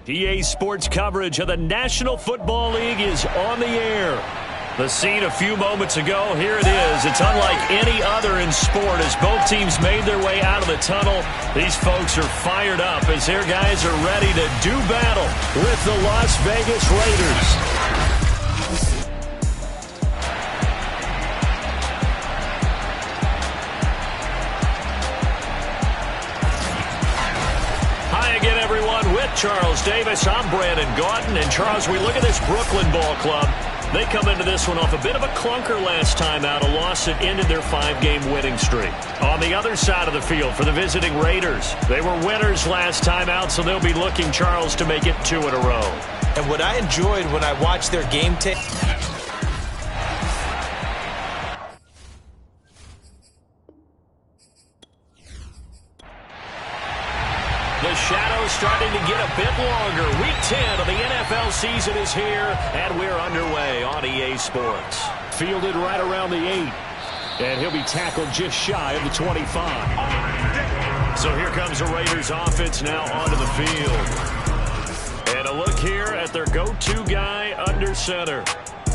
EA Sports coverage of the National Football League is on the air. The scene a few moments ago, here it is. It's unlike any other in sport as both teams made their way out of the tunnel. These folks are fired up as their guys are ready to do battle with the Las Vegas Raiders. Charles Davis, I'm Brandon Gaudin, and Charles, we look at this Brooklyn ball club. They come into this one off a bit of a clunker last time out, a loss that ended their 5-game winning streak. On the other side of the field for the visiting Raiders, they were winners last time out, so they'll be looking, Charles, to make it 2 in a row. And what I enjoyed when I watched their game tape, the shadow's starting to get a bit longer. Week 10 of the NFL season is here, and we're underway on EA Sports. Fielded right around the 8, and he'll be tackled just shy of the 25. So here comes the Raiders offense now onto the field. And a look here at their go-to guy under center.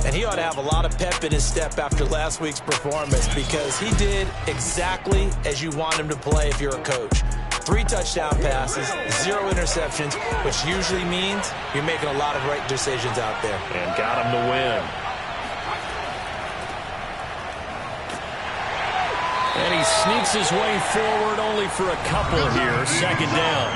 and he ought to have a lot of pep in his step after last week's performance because he did exactly as you want him to play if you're a coach. 3 touchdown passes, 0 interceptions, which usually means you're making a lot of right decisions out there. And got him to win. And he sneaks his way forward only for a couple here. 2nd down.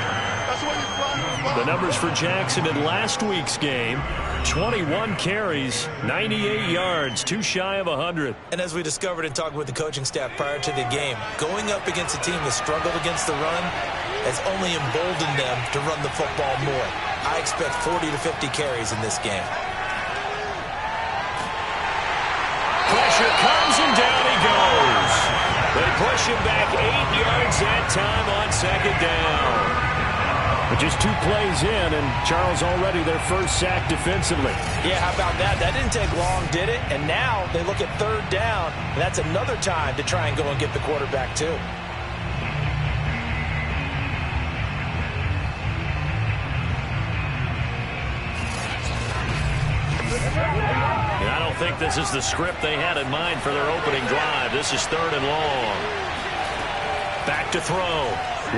The numbers for Jackson in last week's game: 21 carries, 98 yards, 2 shy of 100. And as we discovered in talking with the coaching staff prior to the game, going up against a team that struggled against the run has only emboldened them to run the football more. I expect 40 to 50 carries in this game. Pressure comes and down he goes. They push him back 8 yards that time on 2nd down. But just 2 plays in, and Charles already their first sack defensively. Yeah, how about that? That didn't take long, did it? And now they look at 3rd down, and that's another time to try and go and get the quarterback too. And I don't think this is the script they had in mind for their opening drive. This is 3rd and long. Back to throw.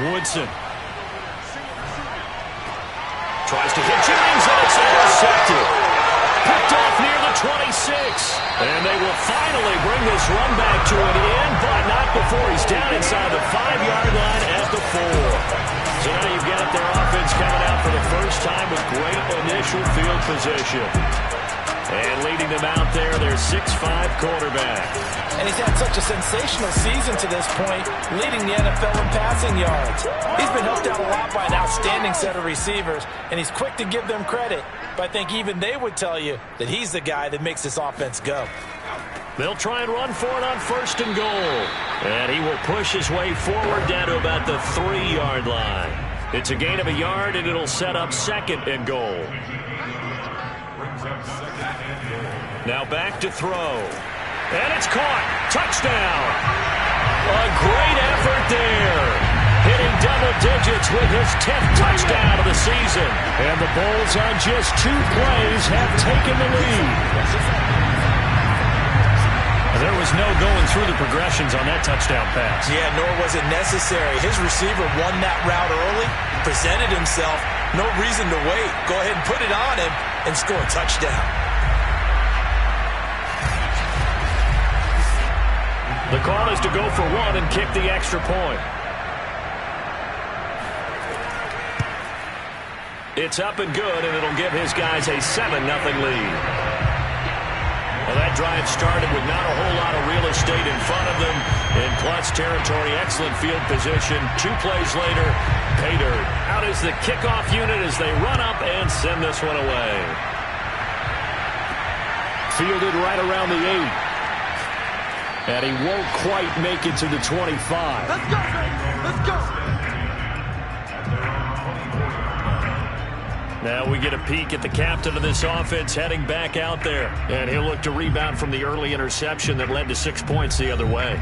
Woodson. Tries to hit Jennings, and it's intercepted. Picked off near the 26. And they will finally bring this run back to an end, but not before he's down inside the 5-yard line at the 4. So now you've got their offense coming out for the first time with great initial field position. And leading them out there, their 6'5" quarterback. And he's had such a sensational season to this point, leading the NFL in passing yards. He's been helped out a lot by an outstanding set of receivers, and he's quick to give them credit. But I think even they would tell you that he's the guy that makes this offense go. They'll try and run for it on 1st and goal. And he will push his way forward down to about the 3-yard line. It's a gain of a yard, and it'll set up 2nd and goal. Now back to throw. And it's caught. Touchdown. A great effort there. Hitting double digits with his 10th touchdown of the season. And the Bulls on just 2 plays have taken the lead. There was no going through the progressions on that touchdown pass. Yeah, nor was it necessary. His receiver won that route early, presented himself. No reason to wait. Go ahead and put it on him and score a touchdown. The call is to go for 1 and kick the extra point. It's up and good, and it'll give his guys a 7-0 lead. Well, that drive started with not a whole lot of real estate in front of them. In clutch territory, excellent field position. 2 plays later, pay dirt. Out is the kickoff unit as they run up and send this one away. Fielded right around the 8. And he won't quite make it to the 25. Let's go, man. Let's go. Now we get a peek at the captain of this offense heading back out there. And he'll look to rebound from the early interception that led to 6 points the other way.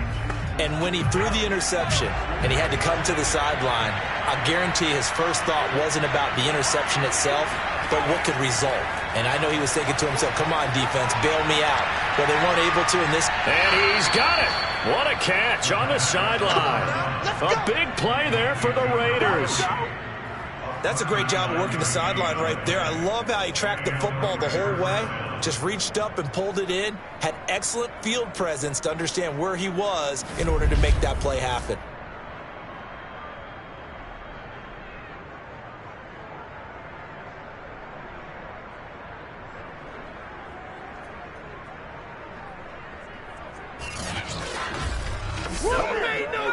And when he threw the interception and he had to come to the sideline, I guarantee his first thought wasn't about the interception itself, but what could result. And I know he was thinking to himself, come on, defense, bail me out. But they weren't able to in this. And he's got it. What a catch on the sideline. A big play there for the Raiders. That's a great job of working the sideline right there. I love how he tracked the football the whole way. Just reached up and pulled it in. Had excellent field presence to understand where he was in order to make that play happen.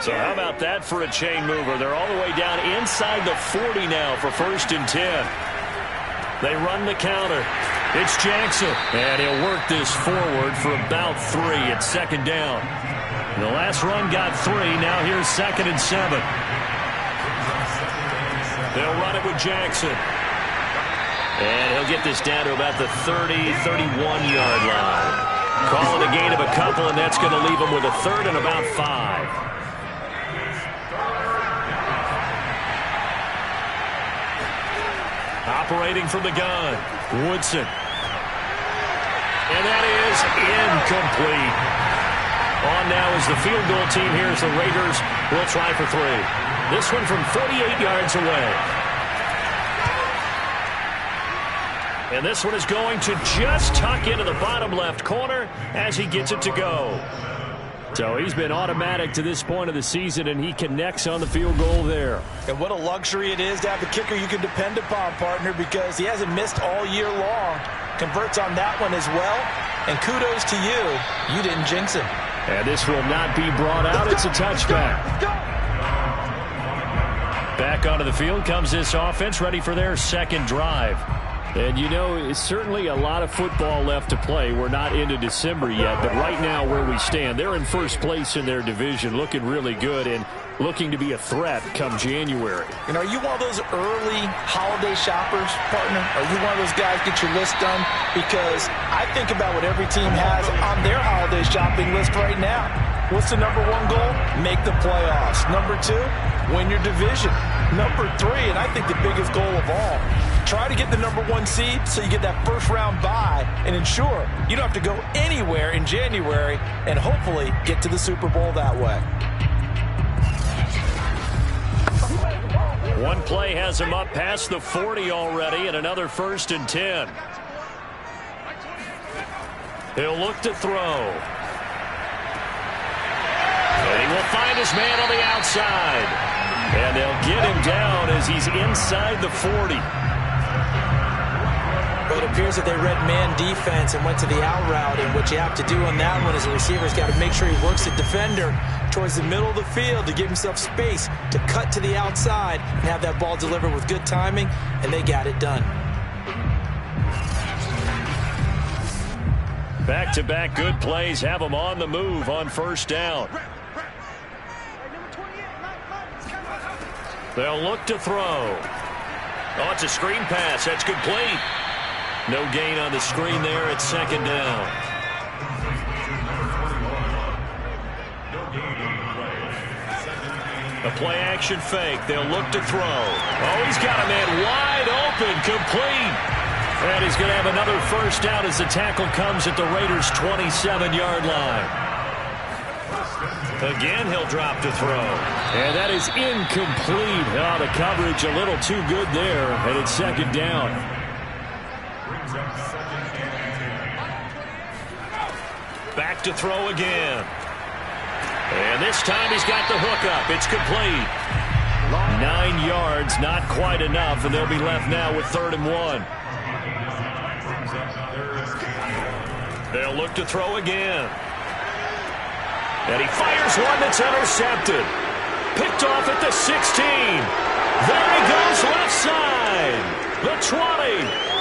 So how about that for a chain mover? They're all the way down inside the 40 now for 1st and 10. They run the counter. It's Jackson. And he'll work this forward for about 3 at 2nd down. The last run got 3. Now here's 2nd and 7. They'll run it with Jackson. And he'll get this down to about the 30, 31-yard line. Call it a gain of a couple, and that's going to leave him with a 3rd and about 5. Operating from the gun, Woodson. And that is incomplete. On now is the field goal team here as the Raiders will try for 3. This one from 48 yards away. And this one is going to just tuck into the bottom left corner as he gets it to go. So he's been automatic to this point of the season, and he connects on the field goal there. And what a luxury it is to have a kicker you can depend upon, partner, because he hasn't missed all year long. Converts on that one as well. And kudos to you. You didn't jinx him. And this will not be brought out. It's a touchback. Back onto the field comes this offense, ready for their 2nd drive. And, you know, it's certainly a lot of football left to play. We're not into December yet, but right now where we stand, they're in 1st place in their division, looking really good and looking to be a threat come January. And are you one of those early holiday shoppers, partner? Are you one of those guys get your list done? Because I think about what every team has on their holiday shopping list right now. What's the number 1 goal? Make the playoffs. Number 2, win your division. Number 3, and I think the biggest goal of all, try to get the number 1 seed so you get that 1st round bye and ensure you don't have to go anywhere in January and hopefully get to the Super Bowl that way. One play has him up past the 40 already and another 1st and 10. He'll look to throw. And he will find his man on the outside. And they'll get him down as he's inside the 40. But it appears that they read man defense and went to the out route, and what you have to do on that one is the receiver's got to make sure he works the defender towards the middle of the field to give himself space to cut to the outside and have that ball delivered with good timing, and they got it done. Back-to-back good plays have them on the move on 1st down. They'll look to throw. Oh, it's a screen pass. That's complete. No gain on the screen there at 2nd down. A play-action fake. They'll look to throw. Oh, he's got a man wide open, complete. And he's going to have another 1st down as the tackle comes at the Raiders' 27-yard line. Again, he'll drop to throw. And that is incomplete. Oh, the coverage a little too good there, and it's 2nd down. Back to throw again. And this time he's got the hook up. It's complete. 9 yards, not quite enough, and they'll be left now with 3rd and 1. They'll look to throw again. And he fires one that's intercepted. Picked off at the 16. There he goes left side. The 20.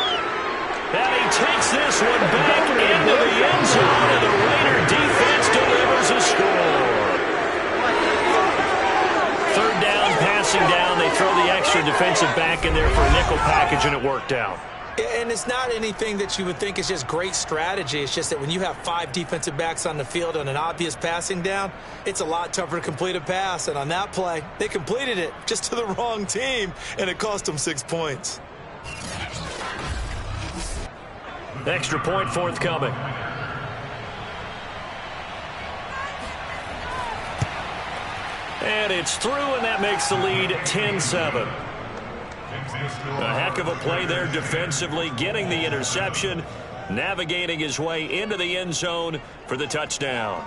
And he takes this one back into the end zone, and the Raider defense delivers a score. 3rd down, passing down. They throw the extra defensive back in there for a nickel package, and it worked out. And it's not anything that you would think is just great strategy. It's just that when you have 5 defensive backs on the field on an obvious passing down, it's a lot tougher to complete a pass. And on that play, they completed it just to the wrong team, and it cost them 6 points. Extra point forthcoming. And it's through, and that makes the lead 10-7. A heck of a play there defensively, getting the interception, navigating his way into the end zone for the touchdown.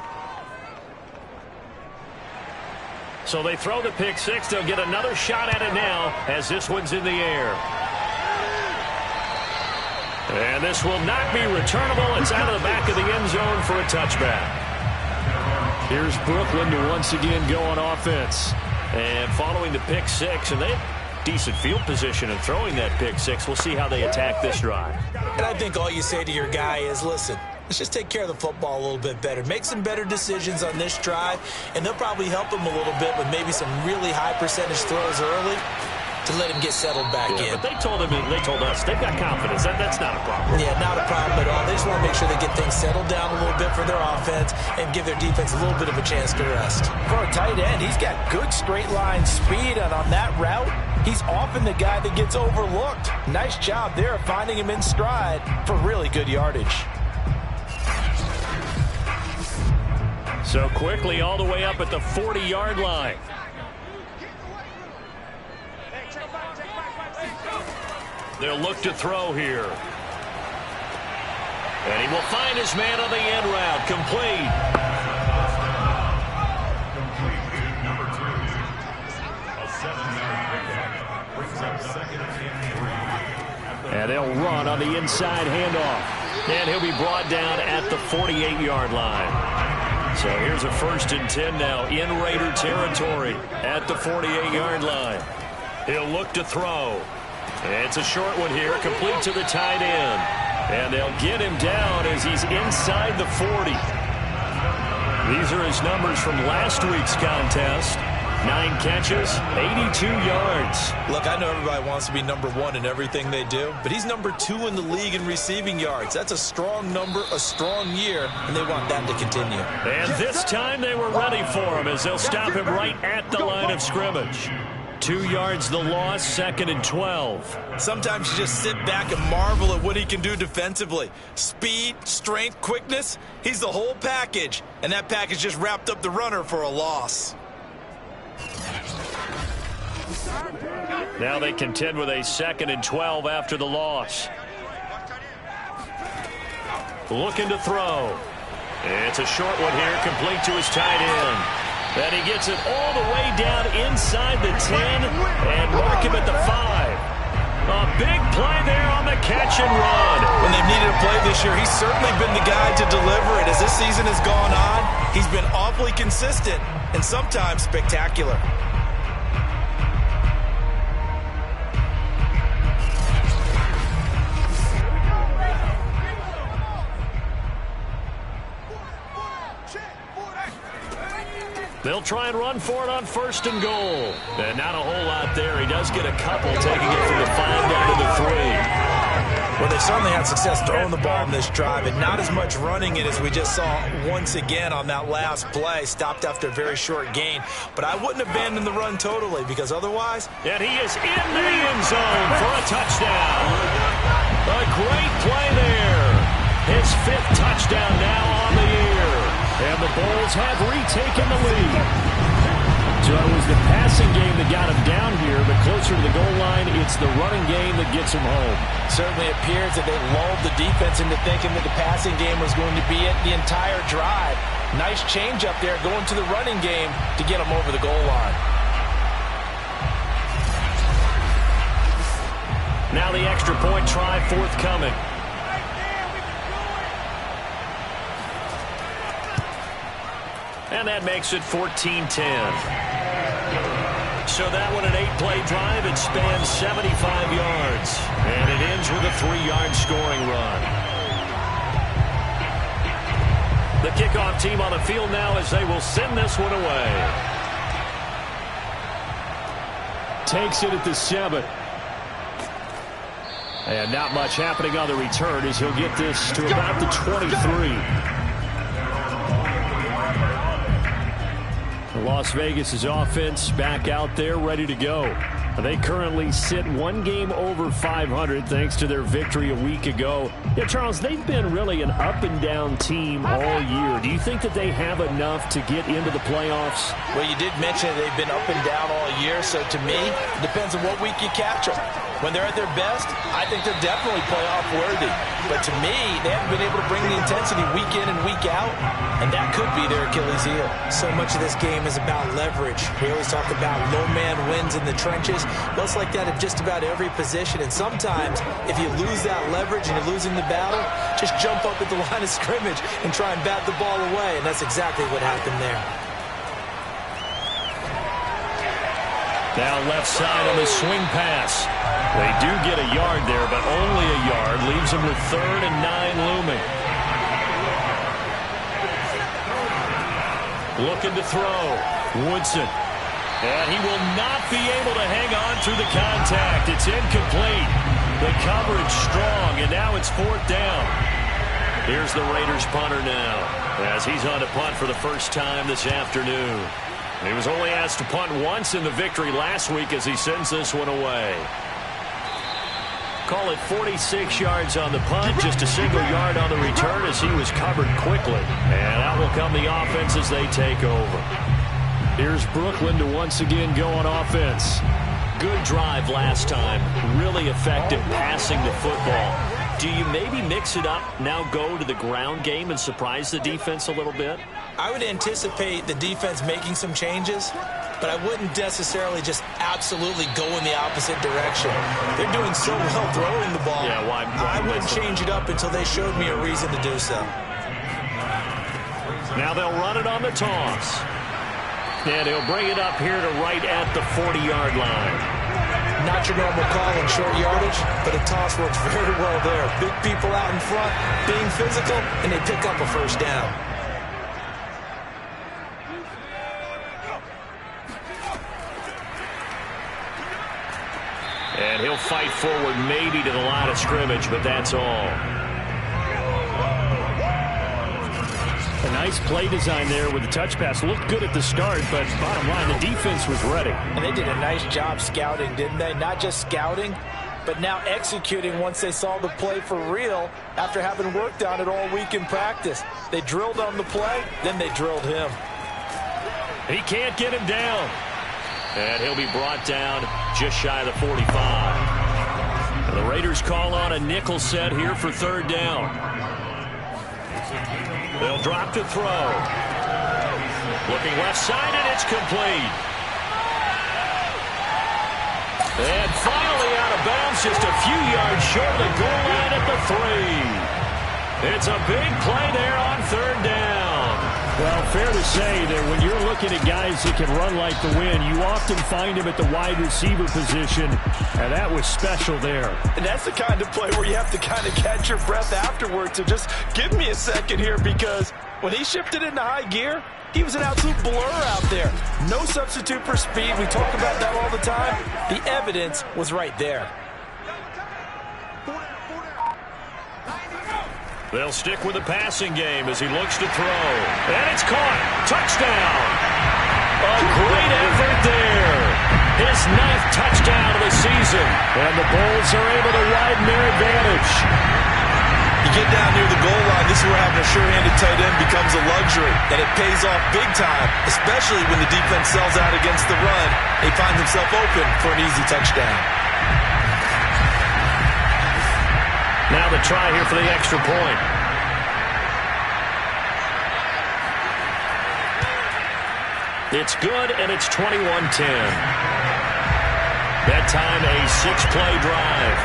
So they throw the pick six. They'll get another shot at it now as this one's in the air. And this will not be returnable. It's out of the back of the end zone for a touchback. Here's Brooklyn to once again go on offense. And following the pick six, and they have decent field position in throwing that pick six. We'll see how they attack this drive. And I think all you say to your guy is, listen, let's just take care of the football a little bit better. Make some better decisions on this drive, and they'll probably help him a little bit with maybe some really high percentage throws early to let him get settled back in. But they told us they've got confidence. That's not a problem. Yeah, not a problem at all. They just want to make sure they get things settled down a little bit for their offense and give their defense a little bit of a chance to rest. For a tight end, he's got good straight line speed, and on that route, he's often the guy that gets overlooked. Nice job there of finding him in stride for really good yardage. So quickly all the way up at the 40-yard line. They'll look to throw here. And he will find his man on the end route. Complete. Number 2. A 7-yard pickup. Brings up second and 3. And they'll run on the inside handoff. And he'll be brought down at the 48-yard line. So here's a 1st and 10 now in Raider territory at the 48-yard line. He'll look to throw. It's a short one here, complete to the tight end. And they'll get him down as he's inside the 40. These are his numbers from last week's contest. 9 catches, 82 yards. Look, I know everybody wants to be number 1 in everything they do, but he's number 2 in the league in receiving yards. That's a strong number, a strong year, and they want that to continue. And this time they were ready for him as they'll stop him right at the line of scrimmage. 2 yards the loss, 2nd and 12. Sometimes you just sit back and marvel at what he can do defensively. Speed, strength, quickness, he's the whole package. And that package just wrapped up the runner for a loss. Now they contend with a 2nd and 12 after the loss. Looking to throw. It's a short one here, complete to his tight end. And he gets it all the way down inside the 10 and mark him at the 5. A big play there on the catch and run. When they've needed a play this year, he's certainly been the guy to deliver it. As this season has gone on, he's been awfully consistent and sometimes spectacular. They'll try and run for it on 1st and goal. And not a whole lot there. He does get a couple, taking it from the 5 down to the 3. Well, they certainly had success throwing the ball in this drive, and not as much running it as we just saw once again on that last play. Stopped after a very short gain. But I wouldn't abandon the run totally, because otherwise... And he is in the end zone for a touchdown. A great play there. His 5th touchdown now on the year. And the Bulls have retaken the lead. So it was the passing game that got him down here, but closer to the goal line, it's the running game that gets him home. Certainly appears that they lulled the defense into thinking that the passing game was going to be it the entire drive. Nice change up there going to the running game to get him over the goal line. Now the extra point try forthcoming. And that makes it 14-10. So that one, an 8-play drive. It spans 75 yards. And it ends with a 3-yard scoring run. The kickoff team on the field now as they will send this one away. Takes it at the 7. And not much happening on the return as he'll get this to about the 23. Las Vegas' offense back out there ready to go. They currently sit one game over 500 thanks to their victory a week ago. Yeah, Charles, they've been really an up-and-down team all year. Do you think that they have enough to get into the playoffs? Well, you did mention they've been up and down all year, so to me, it depends on what week you catch them. When they're at their best, I think they're definitely playoff worthy. But to me, they haven't been able to bring the intensity week in and week out, and that could be their Achilles heel. So much of this game is about leverage. We always talk about low man wins in the trenches. Well, it's like that at just about every position. And sometimes, if you lose that leverage and you're losing the battle, just jump up at the line of scrimmage and try and bat the ball away. And that's exactly what happened there. Now left side on the swing pass. They do get a yard there, but only a yard. Leaves them with 3rd and 9 looming. Looking to throw. Woodson. And he will not be able to hang on through the contact. It's incomplete. The coverage strong, and now it's 4th down. Here's the Raiders punter now, as he's on to punt for the first time this afternoon. He was only asked to punt once in the victory last week as he sends this one away. Call it 46 yards on the punt, just a single yard on the return as he was covered quickly. And out will come the offense as they take over. Here's Brooklyn to once again go on offense. Good drive last time. Really effective passing the football. Do you maybe mix it up, now go to the ground game and surprise the defense a little bit? I would anticipate the defense making some changes, but I wouldn't necessarily just absolutely go in the opposite direction. They're doing so well throwing the ball. Yeah, why I wouldn't change it up until they showed me a reason to do so. Now they'll run it on the toss. And he'll bring it up here to right at the 40-yard line. Not your normal call in short yardage, but a toss works very well there. Big people out in front, being physical, and they pick up a first down. And he'll fight forward maybe to the line of scrimmage, but that's all. A nice play design there with the touch pass. Looked good at the start, but bottom line, the defense was ready. And they did a nice job scouting, didn't they? Not just scouting, but now executing once they saw the play for real after having worked on it all week in practice. They drilled on the play, then they drilled him. He can't get him down. And he'll be brought down just shy of the 45. And the Raiders call on a nickel set here for 3rd down. They'll drop to throw. Looking left side, and it's complete. And finally out of bounds, just a few yards short of the goal line at the 3. It's a big play there on 3rd down. Well, fair to say that when you're looking at guys that can run like the wind, you often find him at the wide receiver position, and that was special there. And that's the kind of play where you have to kind of catch your breath afterwards. So just give me a second here, because when he shifted into high gear, he was an absolute blur out there. No substitute for speed. We talk about that all the time. The evidence was right there. They'll stick with the passing game as he looks to throw. And it's caught. Touchdown. A great effort there. His 9th touchdown of the season. And the Bulls are able to widen their advantage. You get down near the goal line, this is where having a sure-handed tight end becomes a luxury. And it pays off big time, especially when the defense sells out against the run. He finds himself open for an easy touchdown. Now the try here for the extra point. It's good, and it's 21-10. That time a 6-play drive.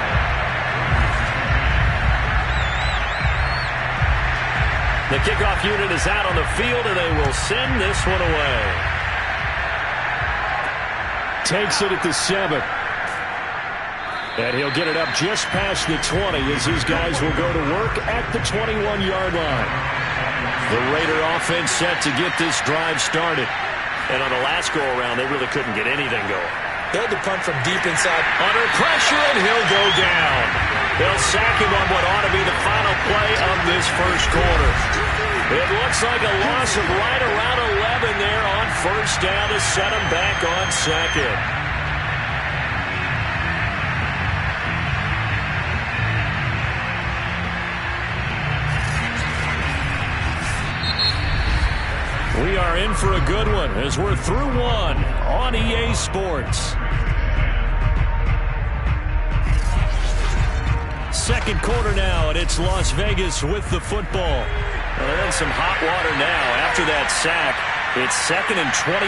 The kickoff unit is out on the field, and they will send this one away. Takes it at the 7. And he'll get it up just past the 20 as these guys will go to work at the 21-yard line. The Raider offense set to get this drive started. And on the last go-around, they really couldn't get anything going. They had to punt from deep inside. Under pressure, and he'll go down. They'll sack him on what ought to be the final play of this first quarter. It looks like a loss of right around 11 there on first down to set him back on second. We are in for a good one as we're through one on EA Sports. Second quarter now, and it's Las Vegas with the football. Well, they're in some hot water now after that sack. It's 2nd and 21.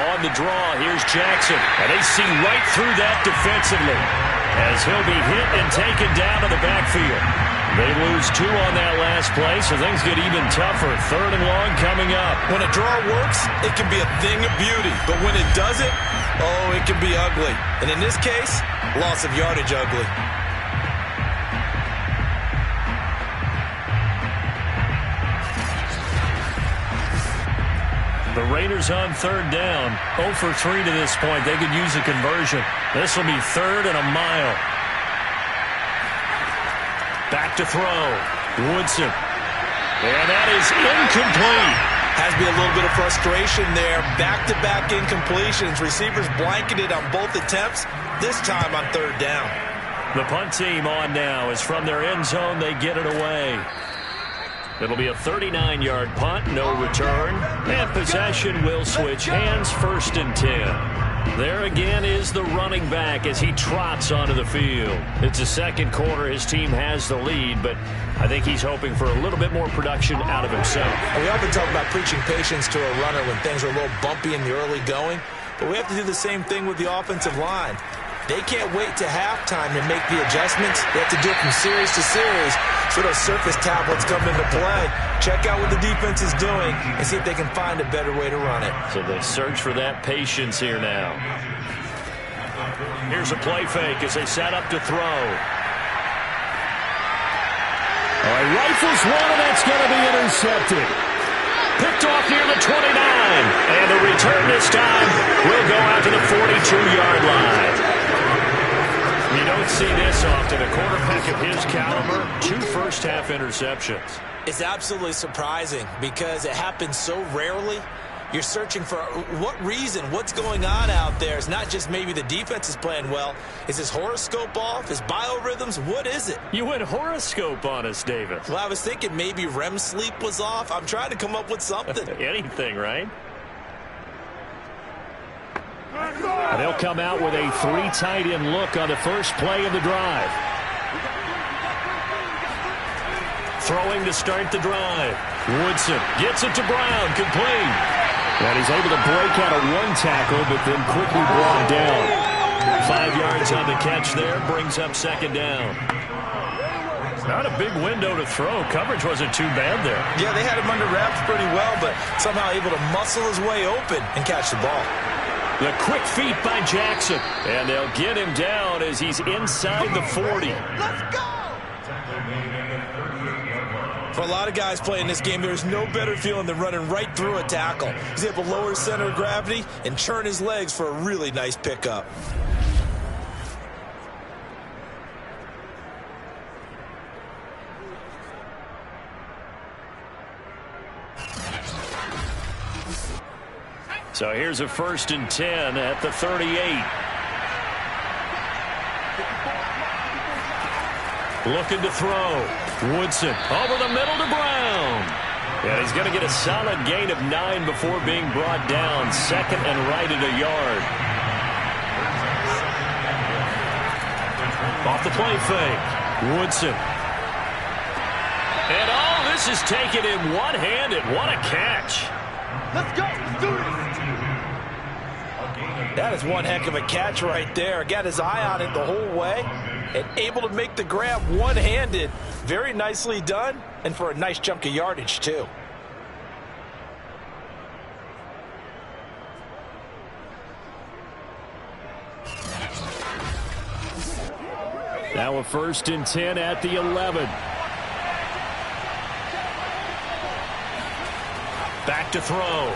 On the draw, here's Jackson. And they see right through that defensively as he'll be hit and taken down to the backfield. They lose 2 on that last play, so things get even tougher. 3rd and long coming up. When a draw works, it can be a thing of beauty. But when it doesn't, oh, it can be ugly. And in this case, loss of yardage ugly. The Raiders on 3rd down. 0 for 3 to this point. They could use a conversion. This will be 3rd and a mile. Back to throw. Woodson. And that is incomplete. Has to be a little bit of frustration there. Back-to-back incompletions. Receivers blanketed on both attempts. This time on 3rd down. The punt team on now is from their end zone. They get it away. It'll be a 39-yard punt, no return. And possession will switch hands, 1st and 10. There again is the running back as he trots onto the field. It's the second quarter. His team has the lead, but I think he's hoping for a little bit more production out of himself. We often talk about preaching patience to a runner when things are a little bumpy in the early going, but we have to do the same thing with the offensive line. They can't wait to halftime to make the adjustments. They have to do it from series to series. So those surface tablets come into play. Check out what the defense is doing and see if they can find a better way to run it. So they search for that patience here now. Here's a play fake as they set up to throw. Rifles one, and that's going to be intercepted. Picked off near the 29. And the return this time will go out to the 42-yard line. You don't see this often. A quarterback of his caliber, 2 first-half interceptions. It's absolutely surprising because it happens so rarely. You're searching for what reason, what's going on out there. It's not just maybe the defense is playing well. Is his horoscope off? His biorhythms? What is it? You went horoscope on us, David. Well, I was thinking maybe REM sleep was off. I'm trying to come up with something. Anything, right? And they'll come out with a 3 tight end look on the first play of the drive. Throwing to start the drive. Woodson gets it to Brown, complete. And he's able to break out of 1 tackle, but then quickly brought down. 5 yards on the catch there, brings up 2nd down. Not a big window to throw. Coverage wasn't too bad there. Yeah, they had him under wraps pretty well, but somehow able to muscle his way open and catch the ball. The quick feet by Jackson. And they'll get him down as he's inside the 40. Let's go! For a lot of guys playing this game, there's no better feeling than running right through a tackle. He's able to lower his center of gravity and churn his legs for a really nice pickup. So here's a 1st and 10 at the 38. Looking to throw. Woodson over the middle to Brown. And he's going to get a solid gain of 9 before being brought down. 2nd and right at a yard. Off the play fake. Woodson. And this is taken in one-handed. What a catch. Let's go. Let's do this. That is one heck of a catch right there. Got his eye on it the whole way and able to make the grab one-handed. Very nicely done, and for a nice chunk of yardage, too. Now a 1st and 10 at the 11. Back to throw.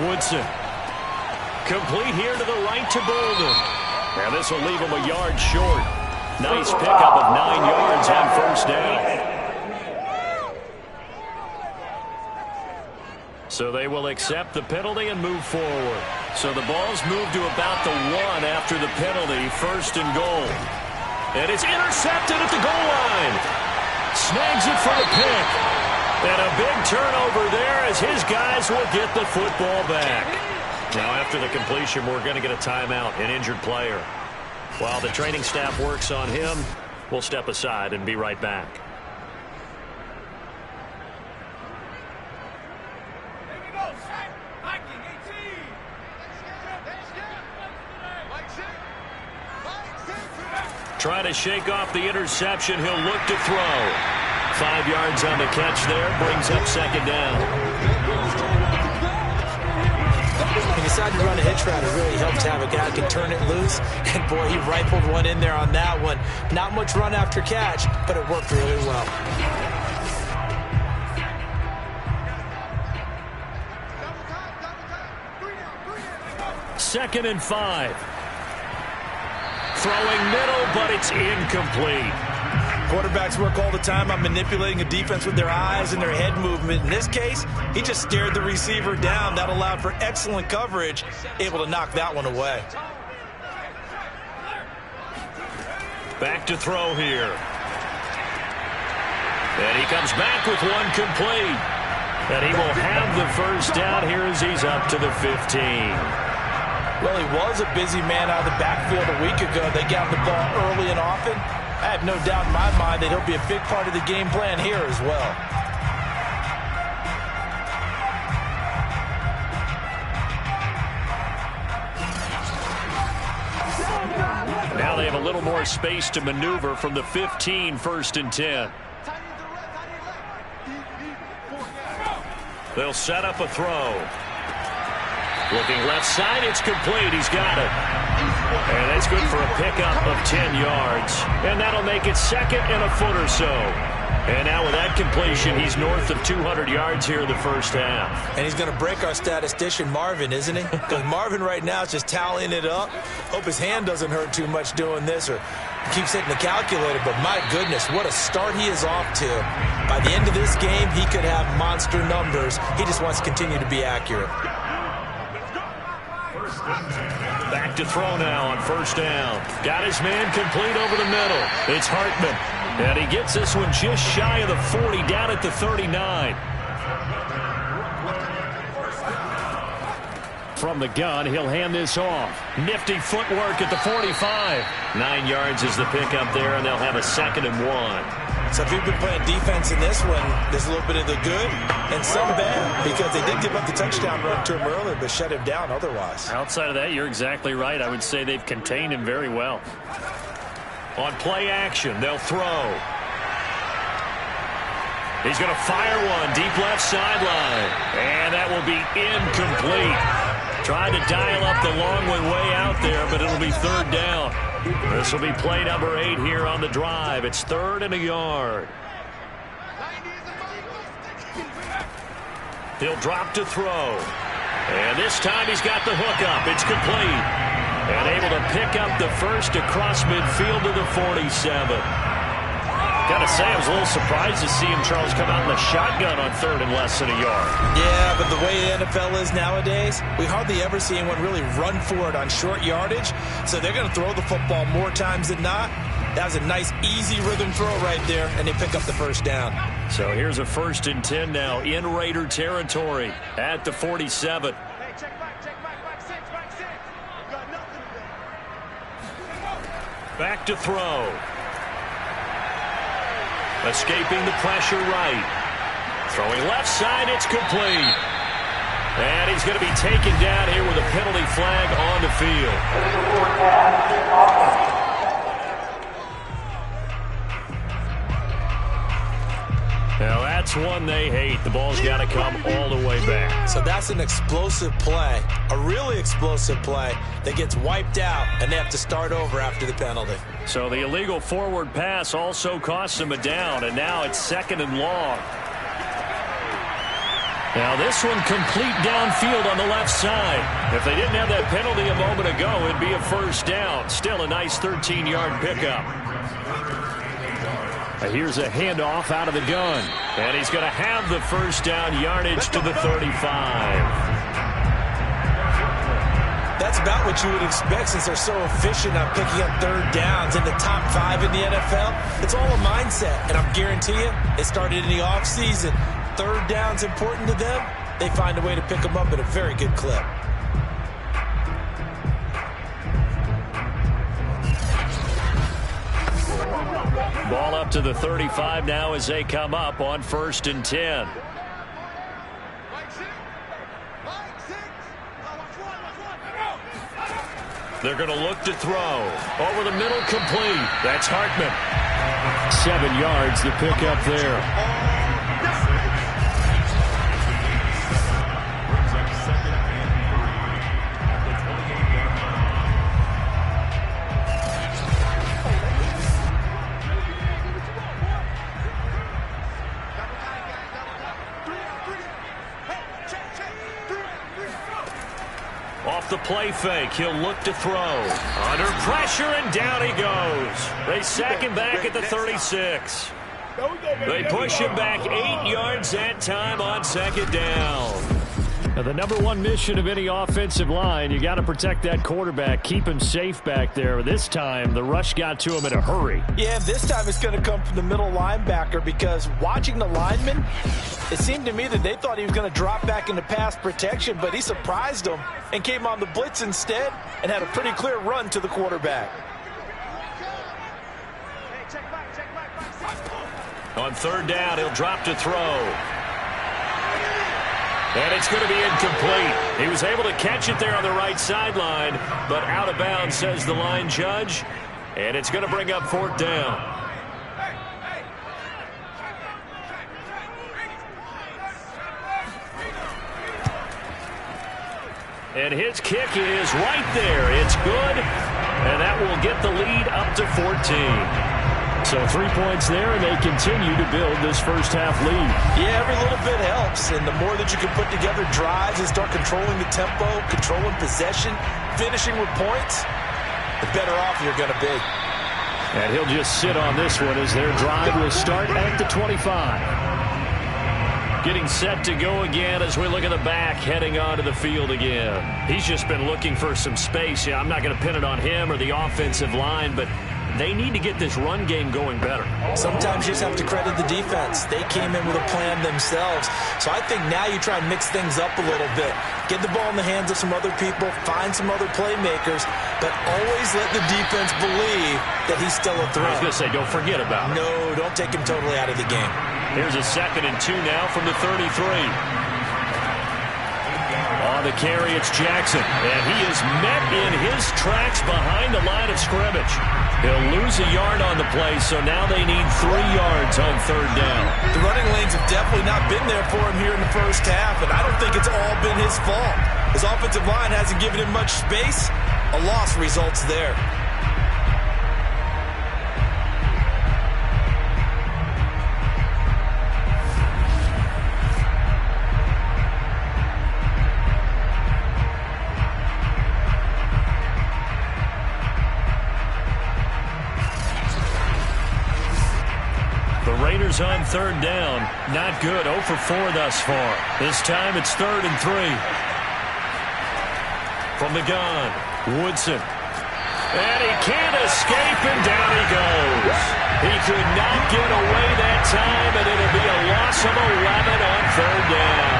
Woodson. Complete here to the right to Bolden. Now this will leave him a yard short. Nice pickup of 9 yards on first down. So they will accept the penalty and move forward. So the ball's moved to about the 1 after the penalty, 1st and goal. And it's intercepted at the goal line. Snags it for the pick. And a big turnover there as his guys will get the football back. Now after the completion, we're going to get a timeout, an injured player. While the training staff works on him, we'll step aside and be right back. Trying to shake off the interception. He'll look to throw. 5 yards on the catch there. Brings up 2nd down. He decided to run a hitch route. It really helps to have a guy who can turn it loose. And, boy, he rifled one in there on that one. Not much run after catch, but it worked really well. 2nd and 5. Throwing middle, but it's incomplete. Quarterbacks work all the time on manipulating a defense with their eyes and their head movement. In this case, he just stared the receiver down. That allowed for excellent coverage, able to knock that one away. Back to throw here. And he comes back with one complete. And he will have the first down here as he's up to the 15. Well, he was a busy man out of the backfield a week ago. They got the ball early and often. I have no doubt in my mind that he'll be a big part of the game plan here as well. Now they have a little more space to maneuver from the 15, 1st and 10. They'll set up a throw. Looking left side, it's complete. He's got it. And that's good for a pickup of 10 yards. And that'll make it 2nd and a foot or so. And now with that completion, he's north of 200 yards here in the first half. And he's going to break our statistician, Marvin, isn't he? Because Marvin right now is just tallying it up. Hope his hand doesn't hurt too much doing this or keeps hitting the calculator. But my goodness, what a start he is off to. By the end of this game, he could have monster numbers. He just wants to continue to be accurate. Back to throw now on 1st down. Got his man complete over the middle. It's Hartman. And he gets this one just shy of the 40, down at the 39. From the gun, he'll hand this off. Nifty footwork at the 45. 9 yards is the pickup there, and they'll have a 2nd and 1. So if you've been playing defense in this one, there's a little bit of the good and some bad, because they did give up the touchdown run to him earlier, but shut him down otherwise. Outside of that, you're exactly right. I would say they've contained him very well. On play action, they'll throw. He's going to fire one deep left sideline. And that will be incomplete. Tried to dial up the long one way out there, but it'll be 3rd down. This will be play number 8 here on the drive. It's 3rd and a yard. He'll drop to throw. And this time he's got the hook up. It's complete. And able to pick up the first across midfield to the 47. Got to say, I was a little surprised to see him, Charles, come out in the shotgun on 3rd and less than a yard. Yeah, but the way the NFL is nowadays, we hardly ever see anyone really run for it on short yardage. So they're going to throw the football more times than not. That was a nice, easy rhythm throw right there, and they pick up the first down. So here's a 1st and 10 now in Raider territory at the 47. Back to throw. Escaping the pressure right. Throwing left side, it's complete. And he's going to be taken down here with a penalty flag on the field. Now that's one they hate. The ball's got to come all the way back. So that's an explosive play, a really explosive play that gets wiped out, and they have to start over after the penalty. So the illegal forward pass also costs him a down, and now it's 2nd and long. Now this one complete downfield on the left side. If they didn't have that penalty a moment ago, it'd be a first down. Still a nice 13-yard pickup. Here's a handoff out of the gun. And he's going to have the first down yardage to the 35. That's about what you would expect since they're so efficient on picking up third downs in the top 5 in the NFL. It's all a mindset, and I'm guarantee you it started in the offseason. Third down's important to them. They find a way to pick them up at a very good clip. Ball up to the 35 now as they come up on 1st and 10. They're going to look to throw. Over the middle, complete. That's Hartman. 7 yards to pick up there. Off the play fake, he'll look to throw. Under pressure, and down he goes. They sack him back at the 36. They push him back 8 yards that time on 2nd down. Now, the number one mission of any offensive line, you got to protect that quarterback, keep him safe back there. This time, the rush got to him in a hurry. Yeah, this time it's going to come from the middle linebacker because watching the lineman, it seemed to me that they thought he was going to drop back into pass protection, but he surprised them and came on the blitz instead and had a pretty clear run to the quarterback. On 3rd down, he'll drop to throw. And it's going to be incomplete. He was able to catch it there on the right sideline, but out of bounds, says the line judge. And it's going to bring up 4th down. And his kick is right there. It's good, and that will get the lead up to 14. So 3 points there, and they continue to build this first half lead. Yeah, every little bit helps, and the more that you can put together drives and start controlling the tempo, controlling possession, finishing with points, the better off you're going to be. And he'll just sit on this one as their drive will start at the 25. Getting set to go again as we look at the back, heading onto the field again. He's just been looking for some space. Yeah, I'm not going to pin it on him or the offensive line, but they need to get this run game going better. Sometimes you just have to credit the defense. They came in with a plan themselves. So I think now you try and mix things up a little bit. Get the ball in the hands of some other people, find some other playmakers, but always let the defense believe that he's still a threat. I was going to say, don't forget about it. No, don't take him totally out of the game. Here's a 2nd and 2 now from the 33. On the carry, it's Jackson, and he is met in his tracks behind the line of scrimmage. He'll lose a yard on the play, so now they need 3 yards on 3rd down. The running lanes have definitely not been there for him here in the first half, and I don't think it's all been his fault. His offensive line hasn't given him much space. A loss results there. Raiders on 3rd down. Not good. 0 for 4 thus far. This time it's 3rd and 3. From the gun, Woodson. And he can't escape, and down he goes. He could not get away that time, and it'll be a loss of 11 on 3rd down.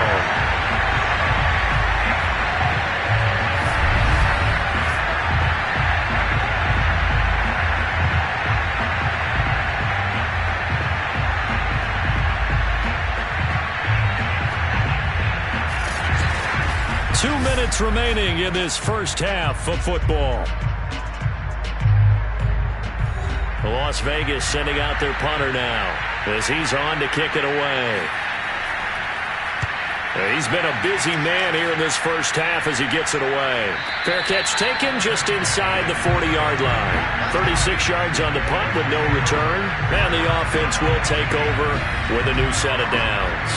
Remaining in this first half of football. Las Vegas sending out their punter now as he's on to kick it away. He's been a busy man here in this first half as he gets it away. Fair catch taken just inside the 40-yard line. 36 yards on the punt with no return, and the offense will take over with a new set of downs.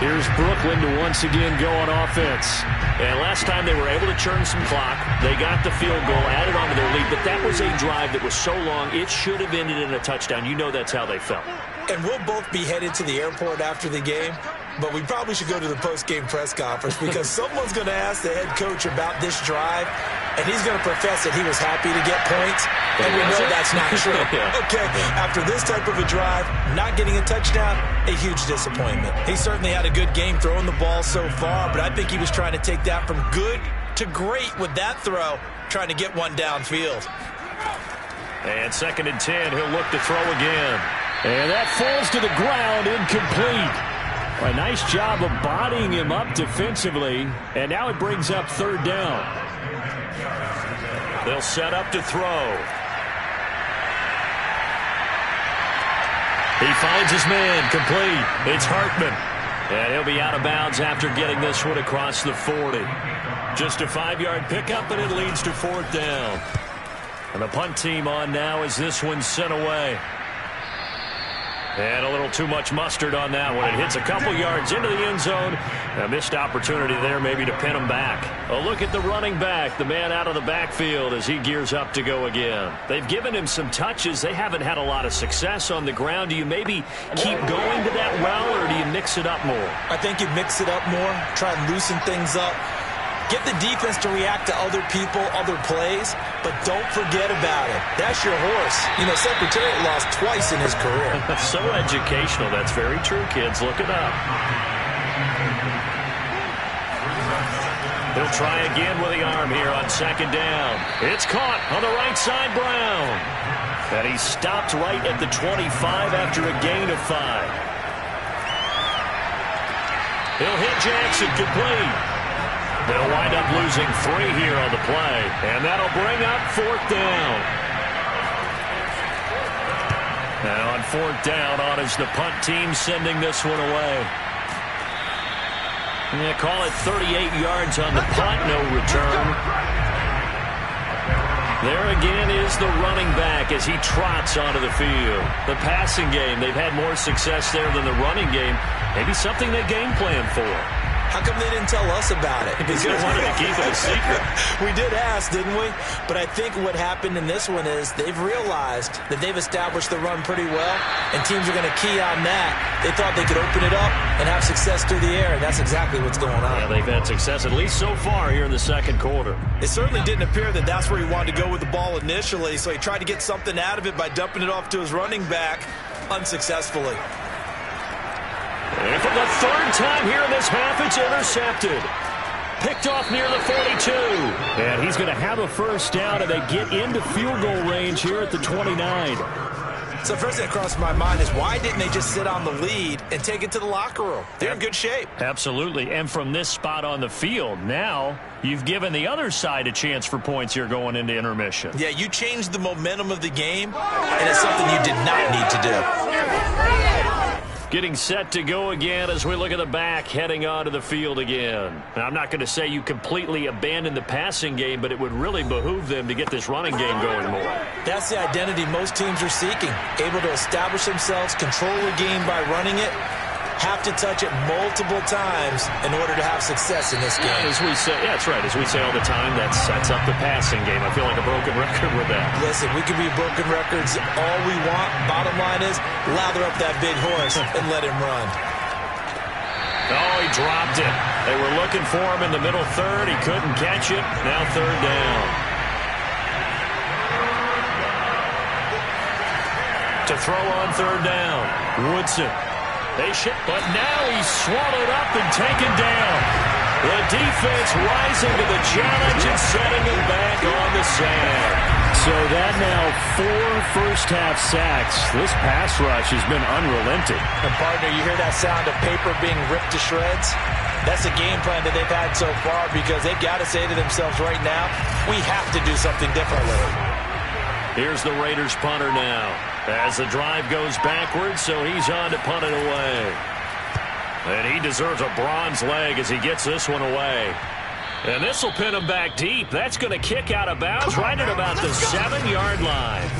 Here's Brooklyn to once again go on offense. And last time they were able to churn some clock. They got the field goal, added on to their lead, but that was a drive that was so long, it should have ended in a touchdown. You know that's how they felt. And we'll both be headed to the airport after the game, but we probably should go to the post-game press conference because someone's going to ask the head coach about this drive, and he's going to profess that he was happy to get points, and we know that's not true. Okay, after this type of a drive, not getting a touchdown, a huge disappointment. He certainly had a good game throwing the ball so far, but I think he was trying to take that from good to great with that throw, trying to get one downfield. And 2nd and 10, he'll look to throw again. And that falls to the ground, incomplete. A nice job of bodying him up defensively, and now it brings up 3rd down. They'll set up to throw. He finds his man, complete. It's Hartman. And he'll be out of bounds after getting this one across the 40. Just a 5-yard pickup, and it leads to 4th down. And the punt team on now as this one's sent away. And a little too much mustard on that one. It hits a couple yards into the end zone. A missed opportunity there maybe to pin him back. A look at the running back, the man out of the backfield as he gears up to go again. They've given him some touches. They haven't had a lot of success on the ground. Do you maybe keep going to that route, or do you mix it up more? I think you mix it up more, try and loosen things up. Get the defense to react to other people, other plays, but don't forget about it. That's your horse. You know, Secretariat lost twice in his career. So educational. That's very true, kids. Look it up. He'll try again with the arm here on 2nd down. It's caught on the right side, Brown. And he stopped right at the 25 after a gain of 5. He'll hit Jackson, complete. They'll wind up losing 3 here on the play, and that'll bring up 4th down. Now on 4th down, on is the punt team sending this one away. And they call it 38 yards on the punt, no return. There again is the running back as he trots onto the field. The passing game, they've had more success there than the running game. Maybe something they game plan for. How come they didn't tell us about it? Because they wanted to keep it a secret. We did ask, didn't we? But I think what happened in this one is they've realized that they've established the run pretty well, and teams are going to key on that. They thought they could open it up and have success through the air, and that's exactly what's going on. Yeah, they've had success, at least so far, here in the 2nd quarter. It certainly didn't appear that that's where he wanted to go with the ball initially, so he tried to get something out of it by dumping it off to his running back unsuccessfully. And for the 3rd time here in this half, it's intercepted. Picked off near the 42. And he's going to have a 1st down, and they get into field goal range here at the 29. So the first thing that crossed my mind is why didn't they just sit on the lead and take it to the locker room? They're in good shape. Absolutely. And from this spot on the field, now you've given the other side a chance for points here going into intermission. Yeah, you changed the momentum of the game, and it's something you did not need to do. Getting set to go again as we look at the back, heading onto the field again. Now, I'm not going to say you completely abandon the passing game, but it would really behoove them to get this running game going more. That's the identity most teams are seeking. Able to establish themselves, control the game by running it, have to touch it multiple times in order to have success in this game. As we say, yeah, that's right. As we say all the time, that sets up the passing game. I feel like a broken record with that. Listen, we can be broken records all we want. Bottom line is, lather up that big horse and let him run. Oh, he dropped it. They were looking for him in the middle 3rd. He couldn't catch it. Now 3rd down. To throw on 3rd down, Woodson. But now he's swallowed up and taken down. The defense rising to the challenge and setting him back on the sand. So that now 4 first-half sacks. This pass rush has been unrelenting. And, partner, you hear that sound of paper being ripped to shreds? That's a game plan that they've had so far because they've got to say to themselves right now, we have to do something differently. Here's the Raiders punter now. As the drive goes backwards, so he's on to punt it away. And he deserves a bronze leg as he gets this one away. And this will pin him back deep. That's going to kick out of bounds right at about the 7-yard line.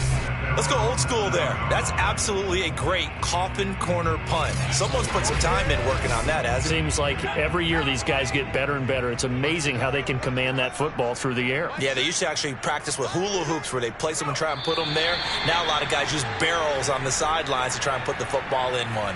Let's go old school there. That's absolutely a great coffin corner punt. Someone's put some time in working on that, hasn't it? Seems like every year these guys get better and better. It's amazing how they can command that football through the air. Yeah, they used to actually practice with hula hoops where they place them and try and put them there. Now a lot of guys use barrels on the sidelines to try and put the football in one.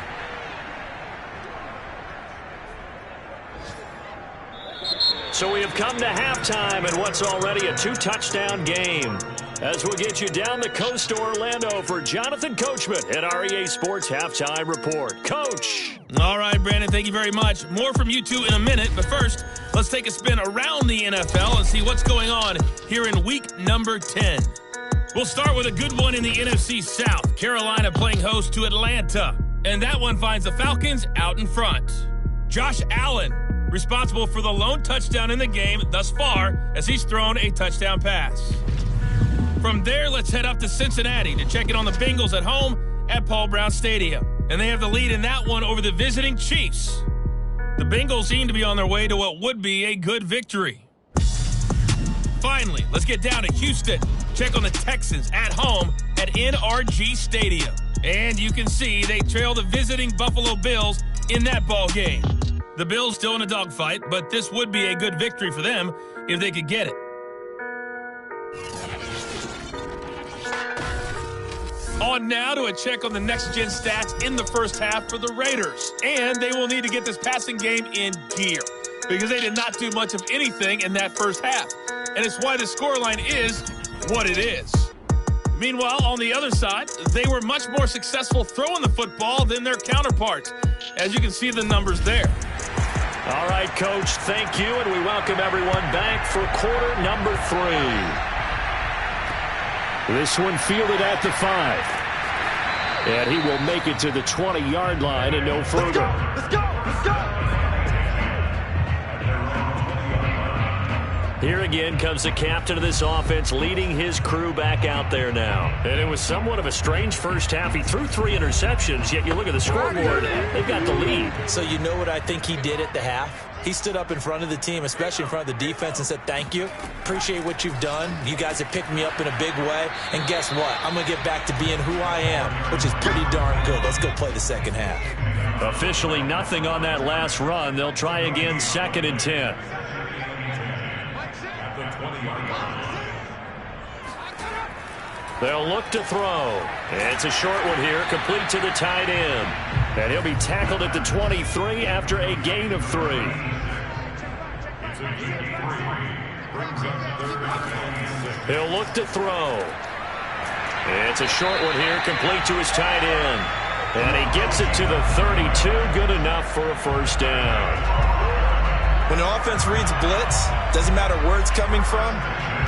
So we have come to halftime in what's already a 2-touchdown game. As we'll get you down the coast to Orlando for Jonathan Coachman at REA Sports Halftime Report. Coach. All right, Brandon, thank you very much. More from you two in a minute, but first, let's take a spin around the NFL and see what's going on here in week number 10. We'll start with a good one in the NFC South. Carolina playing host to Atlanta, and that one finds the Falcons out in front. Josh Allen, responsible for the lone touchdown in the game thus far as he's thrown a touchdown pass. From there, let's head up to Cincinnati to check in on the Bengals at home at Paul Brown Stadium. And they have the lead in that one over the visiting Chiefs. The Bengals seem to be on their way to what would be a good victory. Finally, let's get down to Houston. Check on the Texans at home at NRG Stadium. And you can see they trail the visiting Buffalo Bills in that ball game. The Bills still in a dogfight, but this would be a good victory for them if they could get it. On now to a check on the next-gen stats in the first half for the Raiders. And they will need to get this passing game in gear because they did not do much of anything in that first half. And it's why the scoreline is what it is. Meanwhile, on the other side, they were much more successful throwing the football than their counterparts, as you can see the numbers there. All right, Coach, thank you, and we welcome everyone back for quarter number 3. This one fielded at the 5. And he will make it to the 20-yard line and no further. Let's go! Let's go! Here again comes the captain of this offense leading his crew back out there now. And it was somewhat of a strange first half. He threw 3 interceptions, yet you look at the scoreboard, they've got the lead. So you know what I think he did at the half? He stood up in front of the team, especially in front of the defense, and said, thank you. Appreciate what you've done. You guys have picked me up in a big way. And guess what? I'm going to get back to being who I am, which is pretty darn good. Let's go play the second half. Officially nothing on that last run. They'll try again 2nd and 10. They'll look to throw. It's a short one here, complete to the tight end. And he'll be tackled at the 23 after a gain of 3. He'll look to throw. It's a short one here, complete to his tight end. And he gets it to the 32, good enough for a first down. When the offense reads blitz, doesn't matter where it's coming from,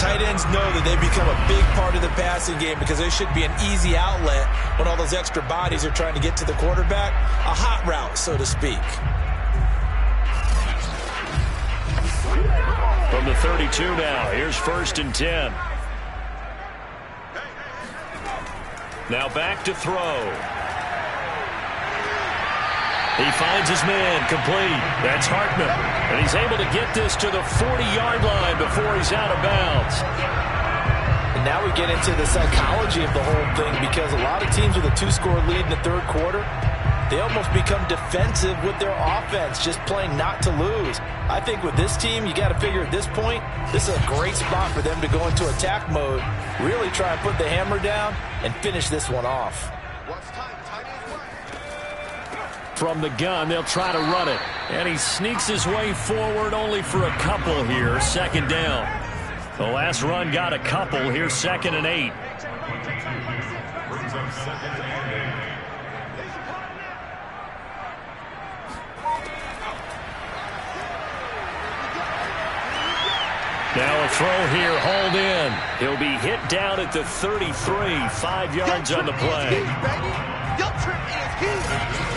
tight ends know that they become a big part of the passing game because there should be an easy outlet when all those extra bodies are trying to get to the quarterback. A hot route, so to speak. From the 32 now, here's 1st and 10. Now back to throw. He finds his man, complete. That's Hartman. And he's able to get this to the 40-yard line before he's out of bounds. And now we get into the psychology of the whole thing because a lot of teams with a 2-score lead in the third quarter, they almost become defensive with their offense, just playing not to lose. I think with this team, you got to figure at this point, this is a great spot for them to go into attack mode, really try and put the hammer down and finish this one off. From the gun, they'll try to run it. And he sneaks his way forward only for a couple here. 2nd down. The last run got a couple. Here's 2nd and 8. Now a throw here, hauled in. He'll be hit down at the 33, 5 yards on the play. Your trip is huge.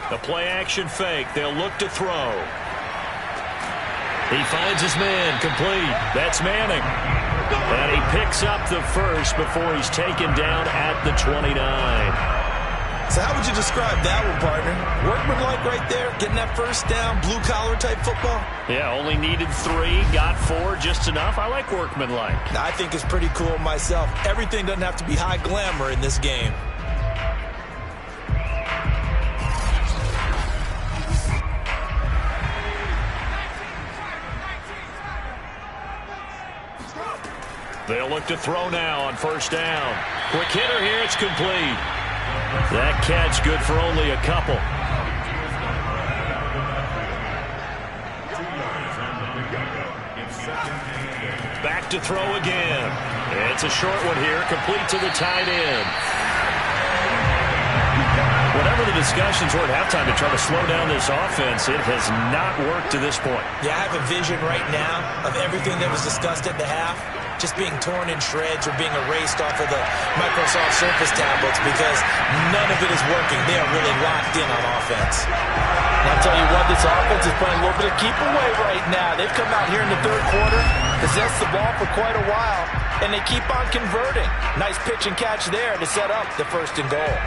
The play-action fake. They'll look to throw. He finds his man, complete. That's Manning. And he picks up the first before he's taken down at the 29. So how would you describe that one, partner? Workmanlike right there, getting that first down, blue-collar type football? Yeah, only needed 3, got 4, just enough. I like workmanlike. I think it's pretty cool myself. Everything doesn't have to be high glamour in this game. They'll look to throw now on first down. Quick hitter here, it's complete. That catch good for only a couple. Back to throw again. It's a short one here, complete to the tight end. Whatever the discussions were at halftime to try to slow down this offense, it has not worked to this point. Yeah, I have a vision right now of everything that was discussed at the half just being torn in shreds or being erased off of the Microsoft Surface tablets because none of it is working. They are really locked in on offense. I'll tell you what, this offense is playing a little bit of keep away right now. They've come out here in the third quarter, possessed the ball for quite a while, and they keep on converting. Nice pitch and catch there to set up the first and goal.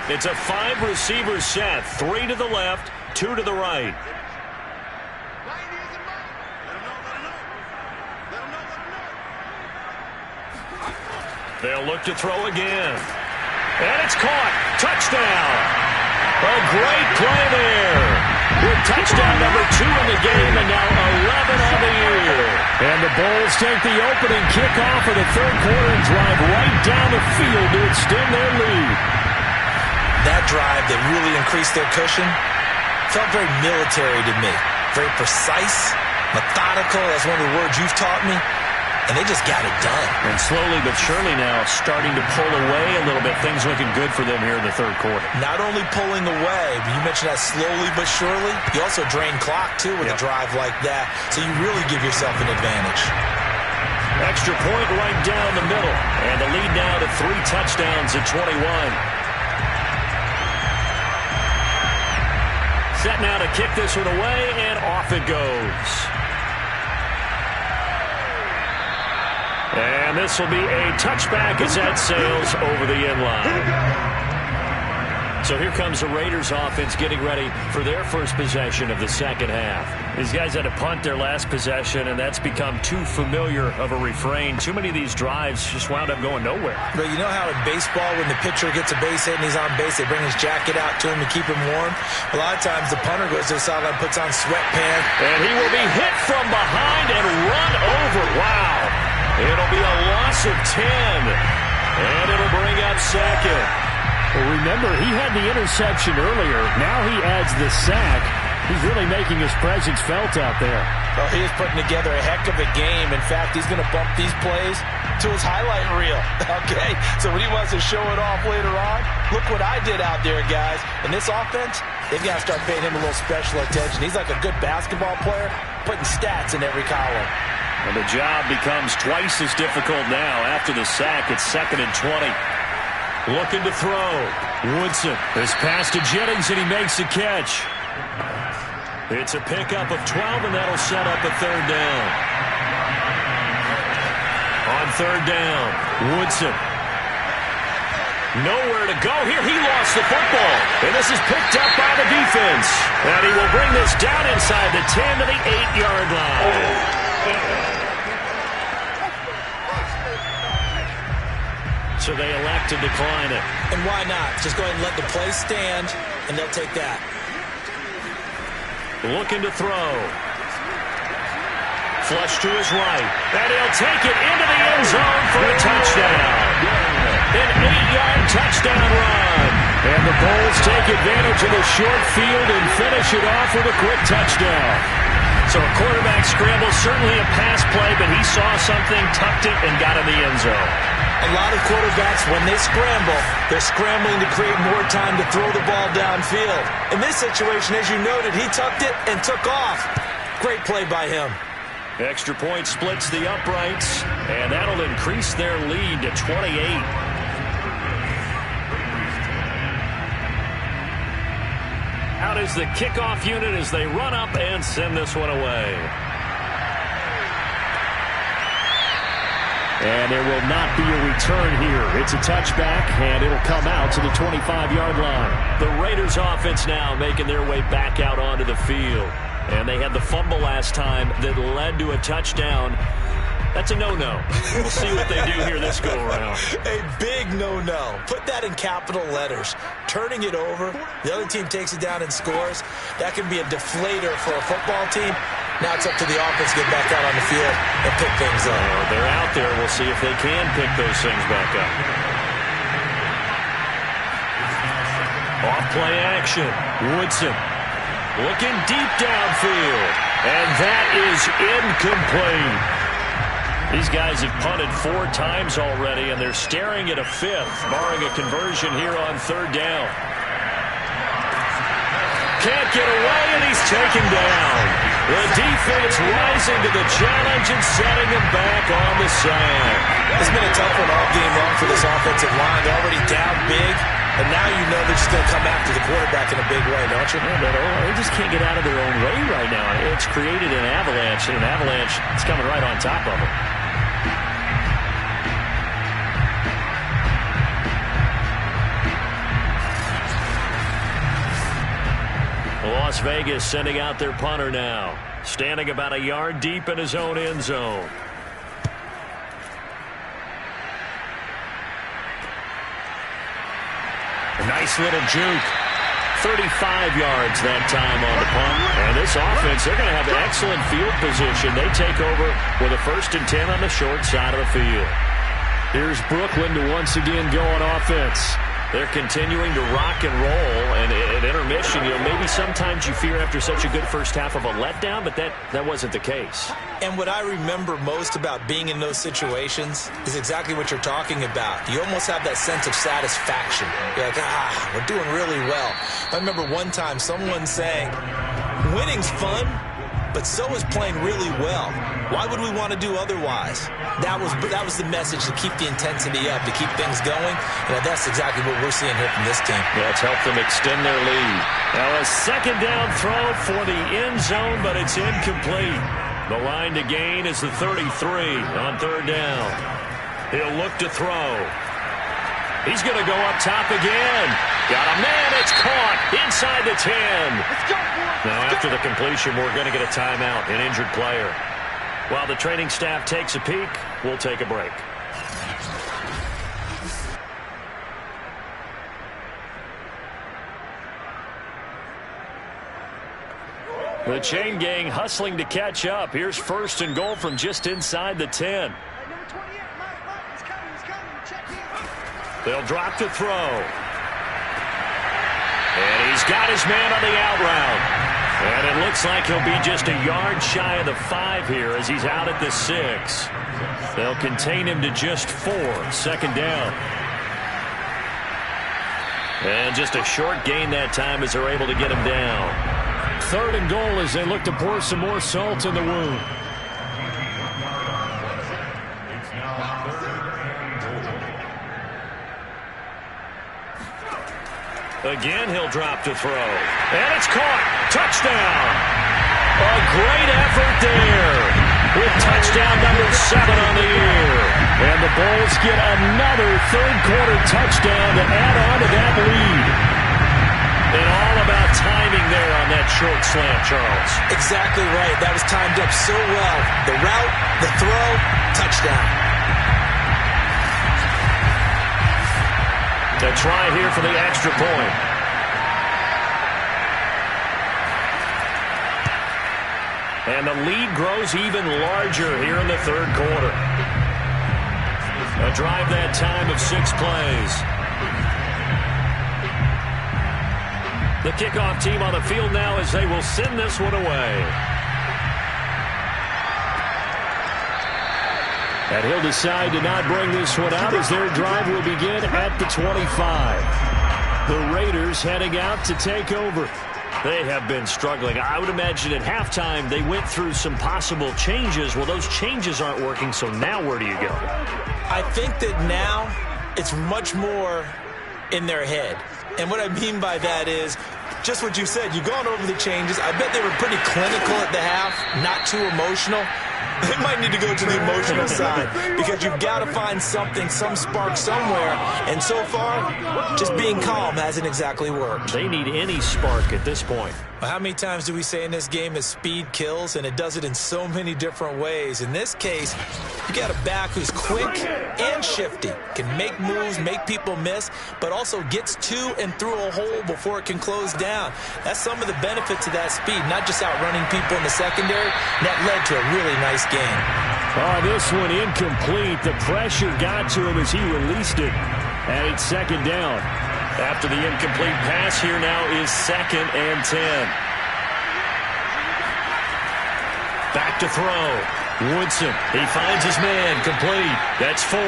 It's a 5-receiver set, 3 to the left, 2 to the right. They'll look to throw again. And it's caught. Touchdown. A great play there. With touchdown number 2 in the game and now 11 on the year. And the Bulls take the opening kickoff of the third quarter and drive right down the field to extend their lead. That drive that really increased their cushion felt very military to me. Very precise, methodical. That's one of the words you've taught me. And they just got it done. And slowly but surely now starting to pull away a little bit. Things looking good for them here in the third quarter. Not only pulling away, but you mentioned that slowly but surely. You also drain clock, too, with a drive like that. So you really give yourself an advantage. Extra point right down the middle. And the lead now to 3 touchdowns at 21. Set now to kick this one away, and off it goes. And this will be a touchback as that sails over the end line. So here comes the Raiders offense getting ready for their first possession of the second half. These guys had to punt their last possession, and that's become too familiar of a refrain. Too many of these drives just wound up going nowhere. But you know how in baseball, when the pitcher gets a base hit and he's on base, they bring his jacket out to him to keep him warm? A lot of times the punter goes to the sideline, puts on sweatpants. And he will be hit from behind and run over. Wow. It'll be a loss of 10. And it'll bring up second. Well, remember, he had the interception earlier. Now he adds the sack. He's really making his presence felt out there. Well, he is putting together a heck of a game. In fact, he's going to bump these plays to his highlight reel. Okay? So when he wants to show it off later on, look what I did out there, guys. In this offense, they've got to start paying him a little special attention. He's like a good basketball player, putting stats in every column. And the job becomes twice as difficult now. After the sack, it's 2nd and 20. Looking to throw. Woodson is pass to Jennings, and he makes the catch. It's a pickup of 12, and that'll set up a third down. On third down, Woodson. Nowhere to go here. He lost the football. And this is picked up by the defense. And he will bring this down inside the 10 to the 8-yard line. So they elect to decline it. And why not? Just go ahead and let the play stand, and they'll take that. Looking to throw. Flush to his right. And he'll take it into the end zone for a touchdown. An 8-yard touchdown run. And the Bulls take advantage of the short field and finish it off with a quick touchdown. So a quarterback scramble, certainly a pass play, but he saw something, tucked it, and got in the end zone. A lot of quarterbacks, when they scramble, they're scrambling to create more time to throw the ball downfield. In this situation, as you noted, he tucked it and took off. Great play by him. Extra point splits the uprights, and that'll increase their lead to 28. Out is the kickoff unit as they run up and send this one away. And there will not be a return here. It's a touchback, and it'll come out to the 25-yard line. The Raiders offense now making their way back out onto the field. And they had the fumble last time that led to a touchdown. That's a no-no. We'll see what they do here this go-around. A big no-no. Put that in capital letters. Turning it over, the other team takes it down and scores. That can be a deflator for a football team. Now it's up to the offense to get back out on the field and pick things up. They're out there. We'll see if they can pick those things back up. Off-play action. Woodson looking deep downfield. And that is incomplete. These guys have punted 4 times already, and they're staring at a 5th, barring a conversion here on 3rd down. Can't get away, and he's taken down. The defense rising to the challenge and setting him back on the side. It's been a tough one all game long for this offensive line. They're already down big, and now you know they're just going to come after the quarterback in a big way, don't you? Yeah, but they just can't get out of their own way right now. It's created an avalanche, and an avalanche is coming right on top of them. Las Vegas sending out their punter now. Standing about a yard deep in his own end zone. A nice little juke. 35 yards that time on the punt. And this offense, they're going to have excellent field position. They take over with a 1st and 10 on the short side of the field. Here's Brooklyn to once again go on offense. They're continuing to rock and roll, and at intermission, maybe sometimes you fear after such a good first half of a letdown, but that wasn't the case. And what I remember most about being in those situations is exactly what you're talking about. You almost have that sense of satisfaction. You're like, we're doing really well. I remember one time someone saying, winning's fun, but so is playing really well. Why would we want to do otherwise? That was the message, to keep the intensity up, to keep things going. That's exactly what we're seeing here from this team. Yeah, it's helped them extend their lead. Now a 2nd down throw for the end zone, but it's incomplete. The line to gain is the 33 on 3rd down. He'll look to throw. He's going to go up top again. Got a man. It's caught inside the 10. Now after the completion, we're going to get a timeout, an injured player. While the training staff takes a peek, we'll take a break. The chain gang hustling to catch up. Here's 1st and goal from just inside the 10. They'll drop to throw. And he's got his man on the out route. And it looks like he'll be just a yard shy of the 5 here as he's out at the 6. They'll contain him to just 4. 2nd down. And just a short gain that time as they're able to get him down. 3rd and goal as they look to pour some more salt in the wound. Again, he'll drop to throw. And it's caught. Touchdown. A great effort there. With touchdown number 7 on the year. And the Bulls get another 3rd quarter touchdown to add on to that lead. And all about timing there on that short slant, Charles. Exactly right. That was timed up so well. The route, the throw, touchdown. A try here for the extra point. And the lead grows even larger here in the 3rd quarter. A drive that time of 6 plays. The kickoff team on the field now as they will send this one away. And he'll decide to not bring this one out as their drive will begin at the 25. The Raiders heading out to take over. They have been struggling. I would imagine at halftime they went through some possible changes. Well, those changes aren't working, so now where do you go? I think that now it's much more in their head. And what I mean by that is Just what you said. You've gone over the changes. I bet they were pretty clinical at the half, not too emotional. They might need to go to the emotional side because you've got to find something, some spark somewhere. And so far, just being calm hasn't exactly worked. They need any spark at this point. Well, how many times do we say in this game that speed kills, and it does it in so many different ways? In this case, you got a back who's quick and shifty, can make moves, make people miss, but also gets to and through a hole before it can close down. That's some of the benefits of that speed, not just outrunning people in the secondary. And that led to a really nice game. Oh, this one incomplete. The pressure got to him as he released it. And it's second down. After the incomplete pass, here now is 2nd and 10. Back to throw. Woodson, he finds his man, complete. That's 4th.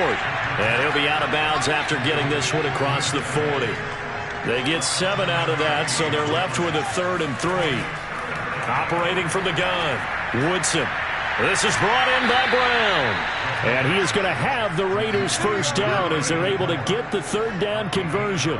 And he'll be out of bounds after getting this one across the 40. They get 7 out of that, so they're left with a 3rd and 3. Operating from the gun, Woodson. This is brought in by Brown. And he is going to have the Raiders first down as they're able to get the 3rd down conversion.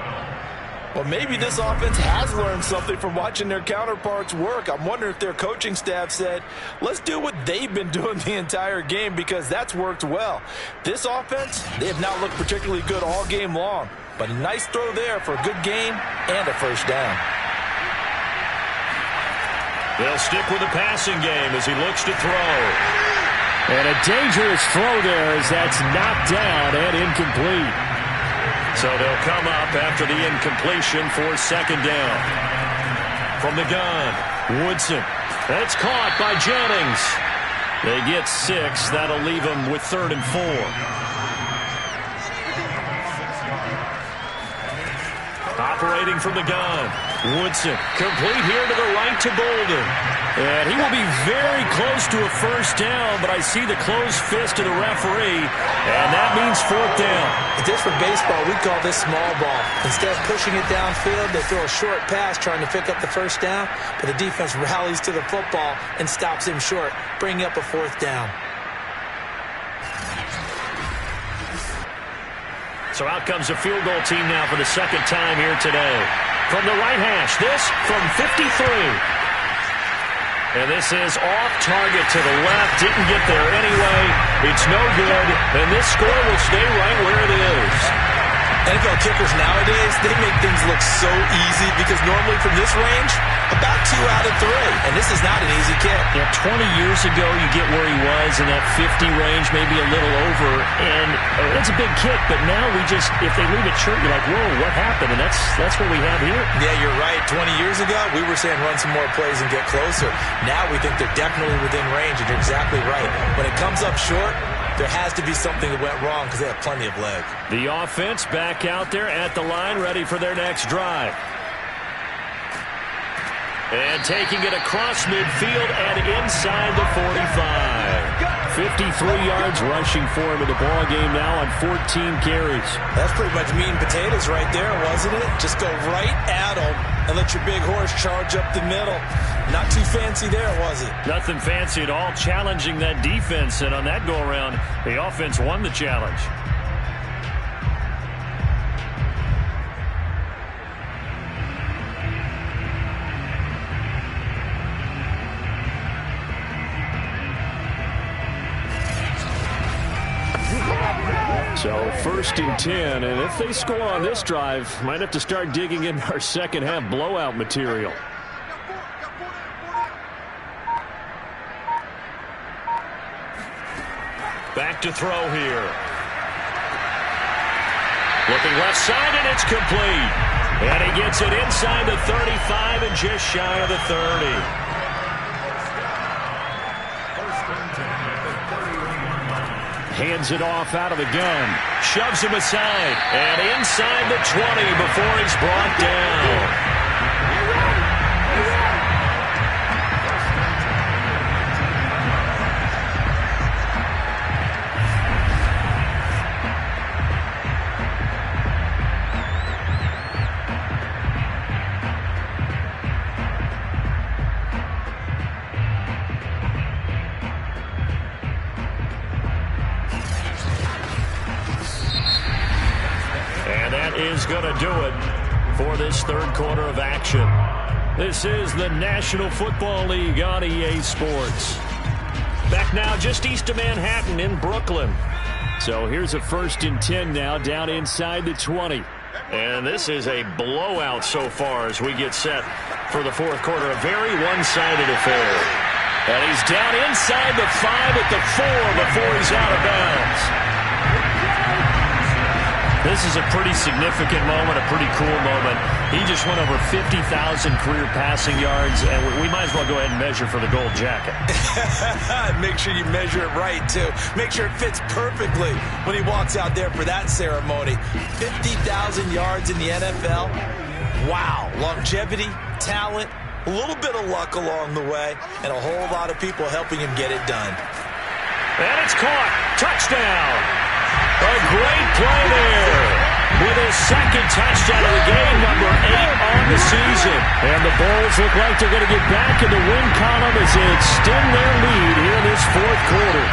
Well, maybe this offense has learned something from watching their counterparts work. I'm wondering if their coaching staff said, let's do what they've been doing the entire game because that's worked well. This offense, they have not looked particularly good all game long. But a nice throw there for a good gain and a first down. They'll stick with the passing game as he looks to throw. And a dangerous throw there as that's knocked down and incomplete. So they'll come up after the incompletion for 2nd down. From the gun, Woodson. That's caught by Jennings. They get 6. That'll leave them with 3rd and 4. Operating from the gun, Woodson. Complete here to the right to Bolden. And he will be very close to a first down, but I see the closed fist of the referee, and that means 4th down. If this were baseball, we'd call this small ball. Instead of pushing it downfield, they throw a short pass trying to pick up the first down, but the defense rallies to the football and stops him short, bringing up a 4th down. So out comes a field goal team now for the 2nd time here today. From the right hash, this from 53. And this is off target to the left. Didn't get there anyway. It's no good. And this score will stay right where it is. NFL kickers nowadays, they make things look so easy because normally from this range, about 2 out of 3. And this is not an easy kick. Yeah, 20 years ago, you get where he was in that 50 range, maybe a little over. And it's a big kick, but now we just, if they leave it short, you're like, whoa, what happened? And that's what we have here. Yeah, you're right. 20 years ago, we were saying run some more plays and get closer. Now we think they're definitely within range, and you're exactly right. When it comes up short, there has to be something that went wrong because they have plenty of leg. The offense back out there at the line, ready for their next drive. And taking it across midfield and inside the 45. 53 yards rushing for him in the ball game now on 14 carries. That's pretty much meat and potatoes right there, wasn't it? Just go right at him and let your big horse charge up the middle. Not too fancy there, was it? Nothing fancy at all, challenging that defense. And on that go-around, the offense won the challenge. So 1st and 10, and if they score on this drive, might have to start digging in our second half blowout material. Back to throw here. Looking left side, and it's complete. And he gets it inside the 35 and just shy of the 30. Hands it off out of the gun. Shoves him aside. And inside the 20 before he's brought down. Is going to do it for this 3rd quarter of action. This is the National Football League on EA Sports. Back now just east of Manhattan in Brooklyn. So here's a 1st and 10 now down inside the 20. And this is a blowout so far as we get set for the fourth quarter. A very one-sided affair. And he's down inside the 5 at the 4 before he's out of bounds. This is a pretty significant moment, a pretty cool moment. He just went over 50,000 career passing yards, and we might as well go ahead and measure for the gold jacket. Make sure you measure it right, too. Make sure it fits perfectly when he walks out there for that ceremony. 50,000 yards in the NFL. Wow. Longevity, talent, a little bit of luck along the way, and a whole lot of people helping him get it done. And it's caught. Touchdown. A great play there with his 2nd touchdown of the game, number 8 on the season. And the Bulls look like they're going to get back in the win column as they extend their lead here in this fourth quarter.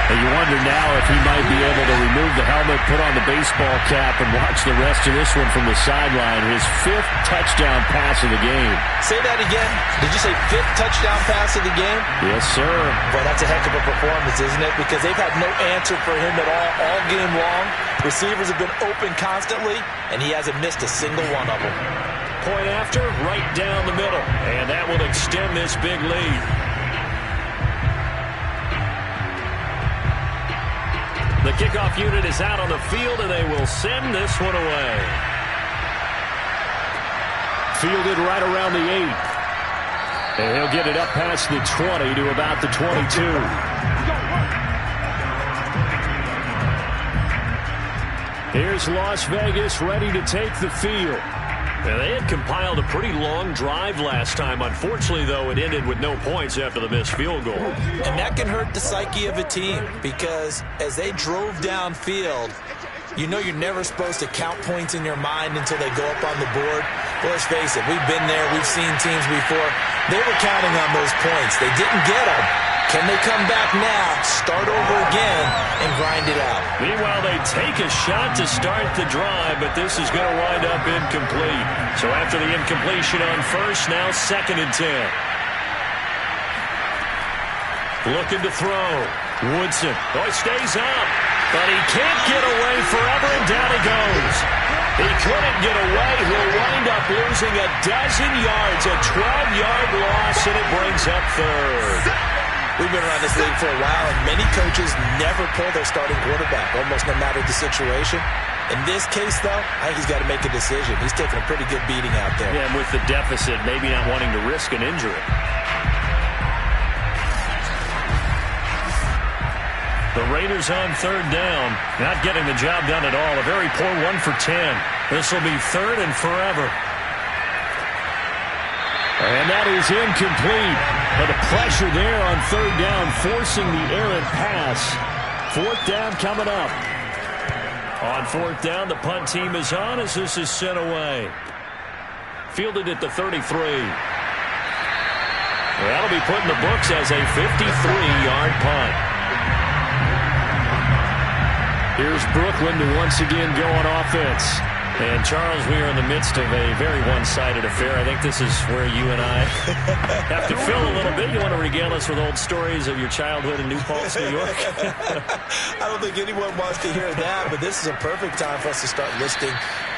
And you wonder now if he might be able to remove the helmet, put on the baseball cap, and watch the rest of this one from the sideline. His 5th touchdown pass of the game. Say that again. Did you say 5th touchdown pass of the game? Yes, sir. Boy, that's a heck of a performance, isn't it? Because they've had no answer for him at all game long. Receivers have been open constantly, and he hasn't missed a single one of them. Point after, right down the middle. And that will extend this big lead. The kickoff unit is out on the field, and they will send this one away. Fielded right around the 8. And he'll get it up past the 20 to about the 22. Here's Las Vegas ready to take the field. And they had compiled a pretty long drive last time. Unfortunately, though, it ended with no points after the missed field goal. And that can hurt the psyche of a team because as they drove downfield, you know you're never supposed to count points in your mind until they go up on the board. Well, let's face it, we've been there. We've seen teams before. They were counting on those points. They didn't get them. Can they come back now, start over again, and grind it out? Meanwhile, they take a shot to start the drive, but this is going to wind up incomplete. So after the incompletion on first, now 2nd and 10. Looking to throw. Woodson. Oh, he stays up, but he can't get away forever, and down he goes. He couldn't get away. He'll wind up losing a dozen yards, a 12-yard loss, and it brings up 3rd. We've been around this league for a while, and many coaches never pull their starting quarterback, almost no matter the situation. In this case, though, I think he's got to make a decision. He's taking a pretty good beating out there. Yeah, and with the deficit, maybe not wanting to risk an injury. The Raiders on 3rd down, not getting the job done at all. A very poor 1 for 10. This will be 3rd and forever. And that is incomplete. But the pressure there on 3rd down, forcing the errant pass. 4th down coming up. On 4th down, the punt team is on as this is sent away. Fielded at the 33. That'll be put in the books as a 53-yard punt. Here's Brooklyn to once again go on offense. And, Charles, we are in the midst of a very one-sided affair. I think this is where you and I have to fill a little bit. You want to regale us with old stories of your childhood in New Paltz, New York? I don't think anyone wants to hear that, but this is a perfect time for us to start listing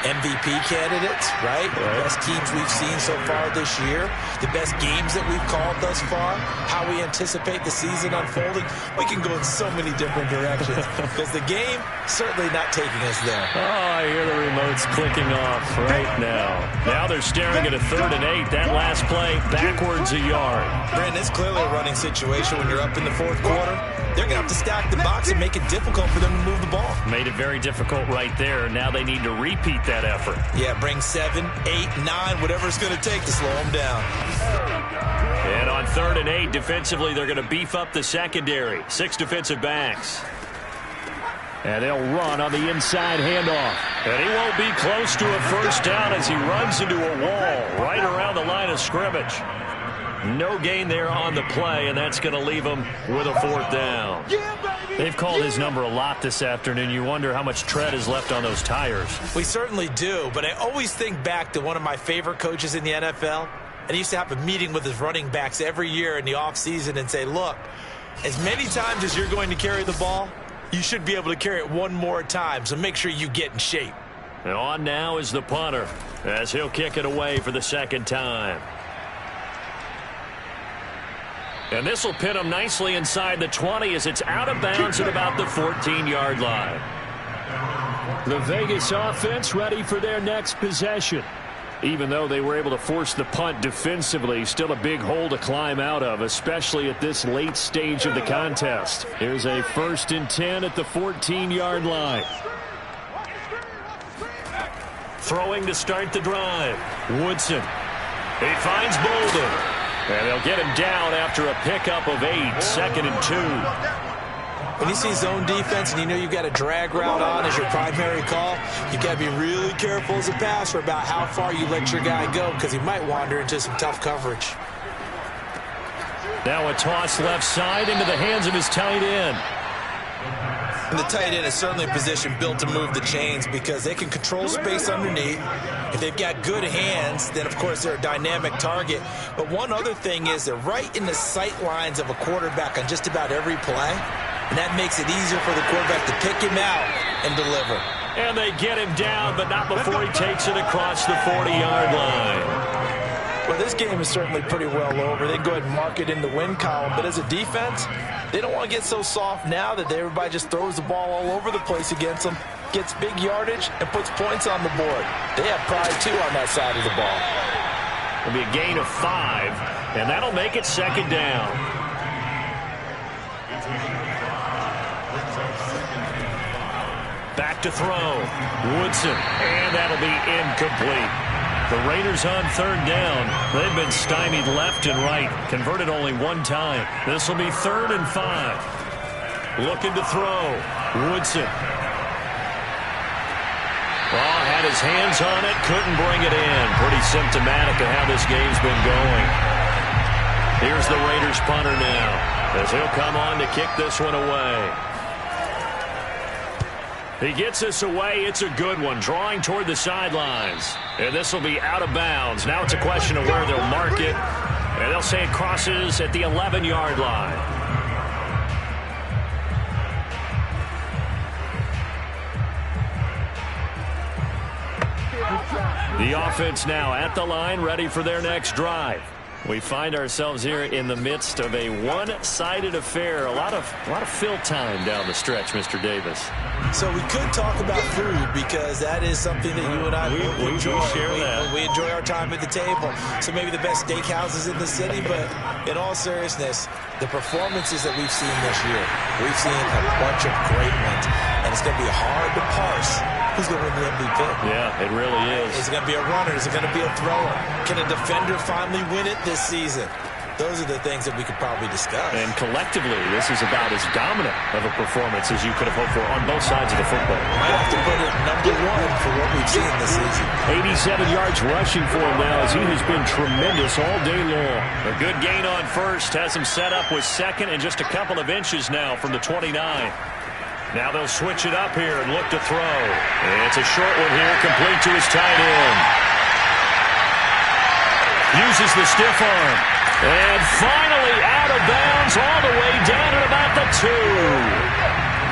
MVP candidates, right? The best teams we've seen so far this year, the best games that we've called thus far, how we anticipate the season unfolding. We can go in so many different directions because the game certainly not taking us there. Oh, I hear the remotes clicking off right now. Now they're staring at a 3rd and 8. That last play, backwards a yard. Brandon, it's clearly a running situation when you're up in the 4th quarter. They're going to have to stack the box and make it difficult for them to move the ball. Made it very difficult right there. Now they need to repeat that effort. Yeah, bring 7, 8, 9, whatever it's going to take to slow them down. And on 3rd and 8, defensively, they're going to beef up the secondary. 6 defensive backs. And they'll run on the inside handoff. And he won't be close to a 1st down as he runs into a wall right around the line of scrimmage. No gain there on the play, and that's going to leave him with a 4th down. Yeah, baby! They've called his number a lot this afternoon. You wonder how much tread is left on those tires. We certainly do, but I always think back to one of my favorite coaches in the NFL. And he used to have a meeting with his running backs every year in the offseason and say, look, as many times as you're going to carry the ball, you should be able to carry it one more time, so make sure you get in shape. And on now is the punter, as he'll kick it away for the second time. And this will pin him nicely inside the 20 as it's out of bounds at about the 14-yard line. The Vegas offense ready for their next possession. Even though they were able to force the punt defensively, still a big hole to climb out of, especially at this late stage of the contest. Here's a 1st and 10 at the 14-yard line. Throwing to start the drive. Woodson. He finds Bolden. And they'll get him down after a pickup of 8, 2nd and 2. When you see zone defense and you know you've got a drag route on as your primary call, you've got to be really careful as a passer about how far you let your guy go because he might wander into some tough coverage. Now a toss left side into the hands of his tight end. And the tight end is certainly a position built to move the chains because they can control space underneath. If they've got good hands, then, of course, they're a dynamic target. But one other thing is they're right in the sight lines of a quarterback on just about every play. And that makes it easier for the quarterback to pick him out and deliver. And they get him down, but not before he takes it across the 40-yard line. Well, this game is certainly pretty well over. They can go ahead and mark it in the win column. But as a defense, they don't want to get so soft now that everybody just throws the ball all over the place against them, gets big yardage, and puts points on the board. They have pride, too, on that side of the ball. It'll be a gain of 5, and that'll make it 2nd down. Back to throw. Woodson, and that'll be incomplete. The Raiders on 3rd down. They've been stymied left and right. Converted only one time. This will be 3rd and 5. Looking to throw. Woodson. Oh, had his hands on it. Couldn't bring it in. Pretty symptomatic of how this game's been going. Here's the Raiders punter now, as he'll come on to kick this one away. He gets this away. It's a good one. Drawing toward the sidelines. And this will be out of bounds. Now it's a question of where they'll mark it. And they'll say it crosses at the 11-yard line. The offense now at the line, ready for their next drive. We find ourselves here in the midst of a one-sided affair. A lot of fill time down the stretch, Mr. Davis. So we could talk about food because that is something that you and I enjoy. We enjoy our time at the table. So maybe the best steakhouses in the city, but in all seriousness, the performances that we've seen this year, we've seen a bunch of great ones. And it's going to be hard to parse who's going to win the MVP. Yeah, it really is. Is it going to be a runner? Is it going to be a thrower? Can a defender finally win it this season? Those are the things that we could probably discuss. And collectively, this is about as dominant of a performance as you could have hoped for on both sides of the football. Might have to put it number 1 for what we've seen this season. 87 yards rushing for him now as he has been tremendous all day long. A good gain on first has him set up with 2nd and just a couple of inches now from the 29. Now they'll switch it up here and look to throw. And it's a short one here, complete to his tight end. Uses the stiff arm. And finally out of bounds all the way down at about the 2.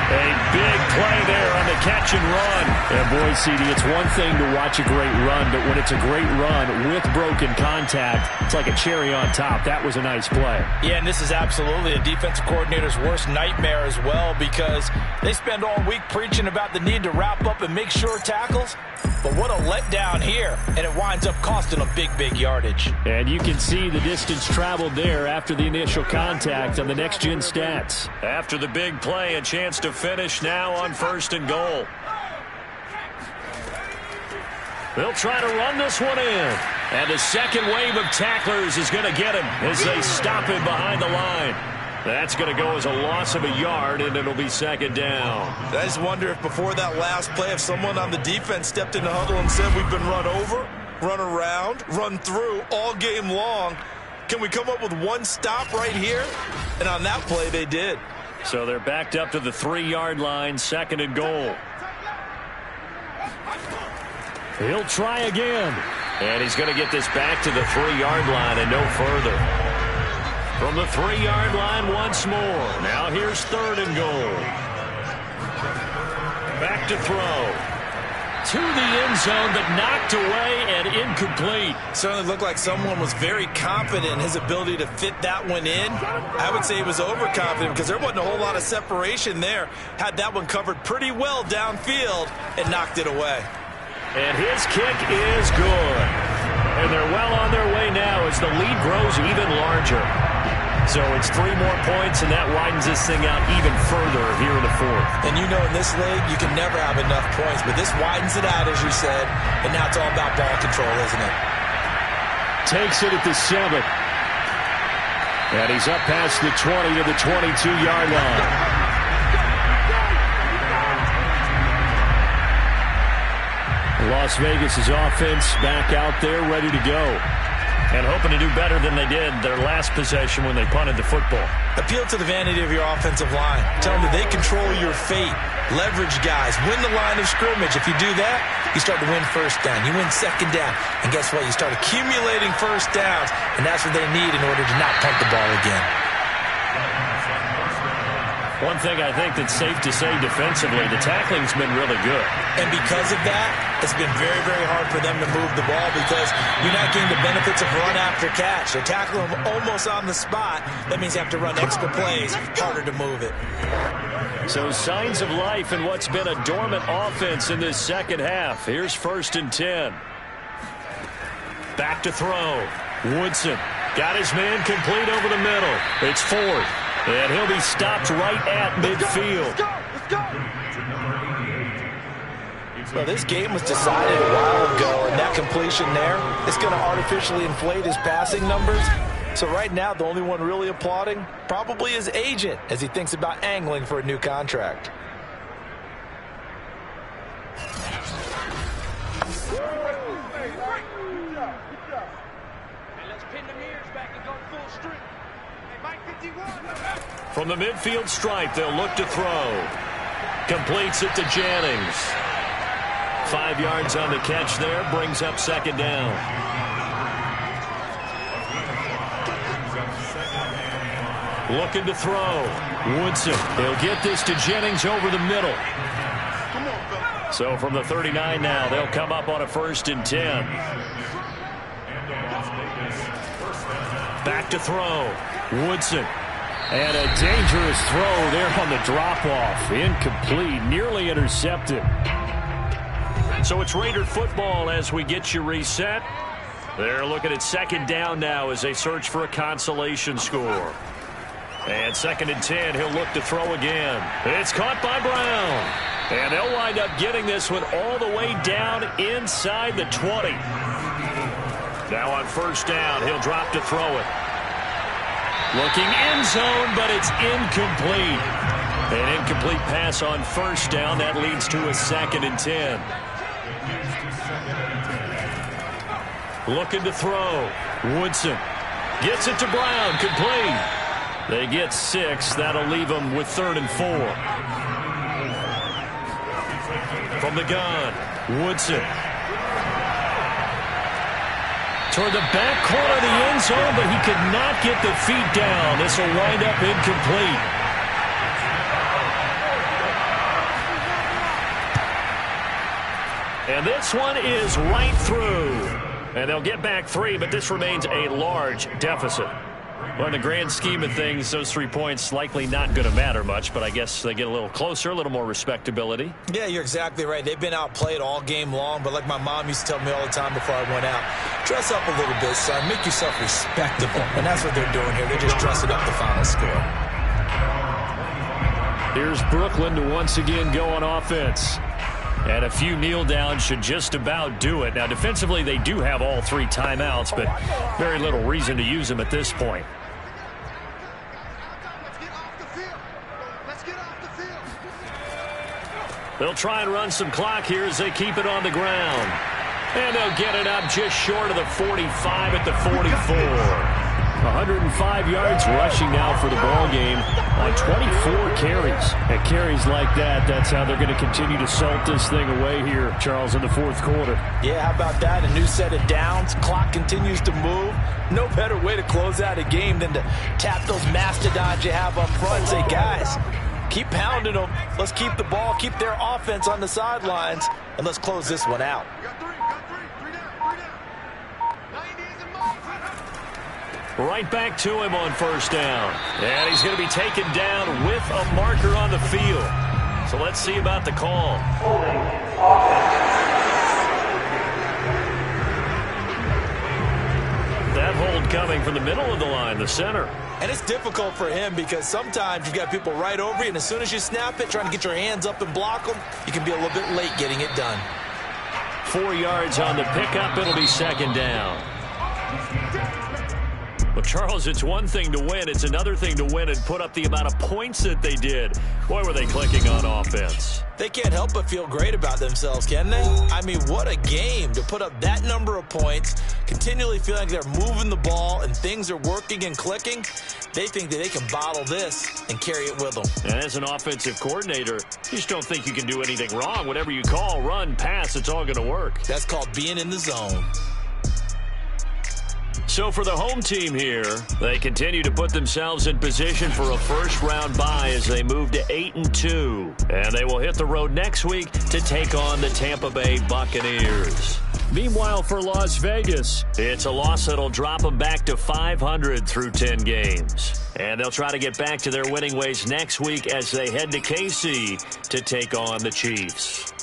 A big play there on the catch and run. And boy, CD, it's one thing to watch a great run, but when it's a great run with broken contact, it's like a cherry on top. That was a nice play. Yeah, and this is absolutely a defensive coordinator's worst nightmare as well because they spend all week preaching about the need to wrap up and make sure tackles. But what a letdown here, and it winds up costing them big yardage. And you can see the distance traveled there after the initial contact on the next-gen stats. After the big play, a chance to finish now on 1st and goal. They'll try to run this one in. And the second wave of tacklers is going to get him as they stop him behind the line. That's going to go as a loss of a yard, and it'll be 2nd down. I just wonder if before that last play, if someone on the defense stepped in the huddle and said, we've been run over, run around, run through all game long. Can we come up with one stop right here? And on that play, they did. So they're backed up to the 3-yard line, 2nd and goal. He'll try again. And he's going to get this back to the 3-yard line and no further. From the 3-yard line once more. Now here's 3rd and goal. Back to throw. To the end zone, but knocked away and incomplete. Certainly looked like someone was very confident in his ability to fit that one in. I would say he was overconfident because there wasn't a whole lot of separation there. Had that one covered pretty well downfield and knocked it away. And his kick is good. And they're well on their way now as the lead grows even larger. So it's 3 more points, and that widens this thing out even further here in the 4th. And you know in this league, you can never have enough points, but this widens it out, as you said, and now it's all about ball control, isn't it? Takes it at the 7. And he's up past the 20 to the 22-yard line. Las Vegas' offense back out there, ready to go. And hoping to do better than they did their last possession when they punted the football. Appeal to the vanity of your offensive line. Tell them that they control your fate. Leverage guys. Win the line of scrimmage. If you do that, you start to win 1st down. You win 2nd down. And guess what? You start accumulating 1st downs. And that's what they need in order to not punt the ball again. One thing I think that's safe to say defensively, the tackling's been really good. And because of that, it's been very, very hard for them to move the ball because you're not getting the benefits of run after catch. They're tackling them almost on the spot. That means you have to run extra plays, harder to move it. So signs of life in what's been a dormant offense in this 2nd half. Here's 1st and 10. Back to throw. Woodson got his man complete over the middle. It's Ford. And he'll be stopped right at midfield. Let's go. Well, this game was decided a while ago, and that completion there is going to artificially inflate his passing numbers. So right now, the only one really applauding probably his agent as he thinks about angling for a new contract. From the midfield stripe, they'll look to throw. Completes it to Jennings. 5 yards on the catch there, brings up 2nd down. Looking to throw. Woodson, he'll get this to Jennings over the middle. So from the 39 now, they'll come up on a 1st and 10. Back to throw. Woodson. And a dangerous throw there on the drop-off. Incomplete, nearly intercepted. So it's Raider football as we get you reset. They're looking at 2nd down now as they search for a consolation score. And 2nd and 10, he'll look to throw again. It's caught by Brown. And they'll wind up getting this one all the way down inside the 20. Now on 1st down, he'll drop to throw it. Looking end zone, but it's incomplete. An incomplete pass on 1st down. That leads to a 2nd and 10. Looking to throw. Woodson gets it to Brown. Complete. They get 6. That'll leave them with 3rd and 4. From the gun, Woodson. Toward the back corner of the end zone, but he could not get the feet down. This will wind up incomplete. And this one is right through. And they'll get back 3, but this remains a large deficit. Well, in the grand scheme of things, those 3 points likely not going to matter much, but I guess they get a little closer, a little more respectability. Yeah, you're exactly right. They've been outplayed all game long, but like my mom used to tell me all the time before I went out, dress up a little bit, son. Make yourself respectable. And that's what they're doing here. They're just dressing up the final score. Here's Brooklyn to once again go on offense. And a few kneel downs should just about do it. Now, defensively, they do have all 3 timeouts, but very little reason to use them at this point. They'll try and run some clock here as they keep it on the ground. And they'll get it up just short of the 45 at the 44. 105 yards rushing now for the ball game on 24 carries. And carries like that, that's how they're going to continue to salt this thing away here, Charles, in the fourth quarter. Yeah, how about that? A new set of downs. Clock continues to move. No better way to close out a game than to tap those mastodons you have up front and say, guys, keep pounding them. Let's keep the ball, keep their offense on the sidelines, and let's close this one out. Right back to him on first down. And he's going to be taken down with a marker on the field. So let's see about the call. That hold coming from the middle of the line, the center. And it's difficult for him because sometimes you've got people right over you, and as soon as you snap it, trying to get your hands up and block them, you can be a little bit late getting it done. 4 yards on the pickup. It'll be second down. Well, Charles, it's one thing to win. It's another thing to win and put up the amount of points that they did. Boy, were they clicking on offense. They can't help but feel great about themselves, can they? I mean, what a game to put up that number of points, continually feeling like they're moving the ball and things are working and clicking. They think that they can bottle this and carry it with them. And as an offensive coordinator, you just don't think you can do anything wrong. Whatever you call, run, pass, it's all going to work. That's called being in the zone. So for the home team here, they continue to put themselves in position for a first-round bye as they move to 8-2. And they will hit the road next week to take on the Tampa Bay Buccaneers. Meanwhile, for Las Vegas, it's a loss that'll drop them back to 500 through 10 games. And they'll try to get back to their winning ways next week as they head to KC to take on the Chiefs.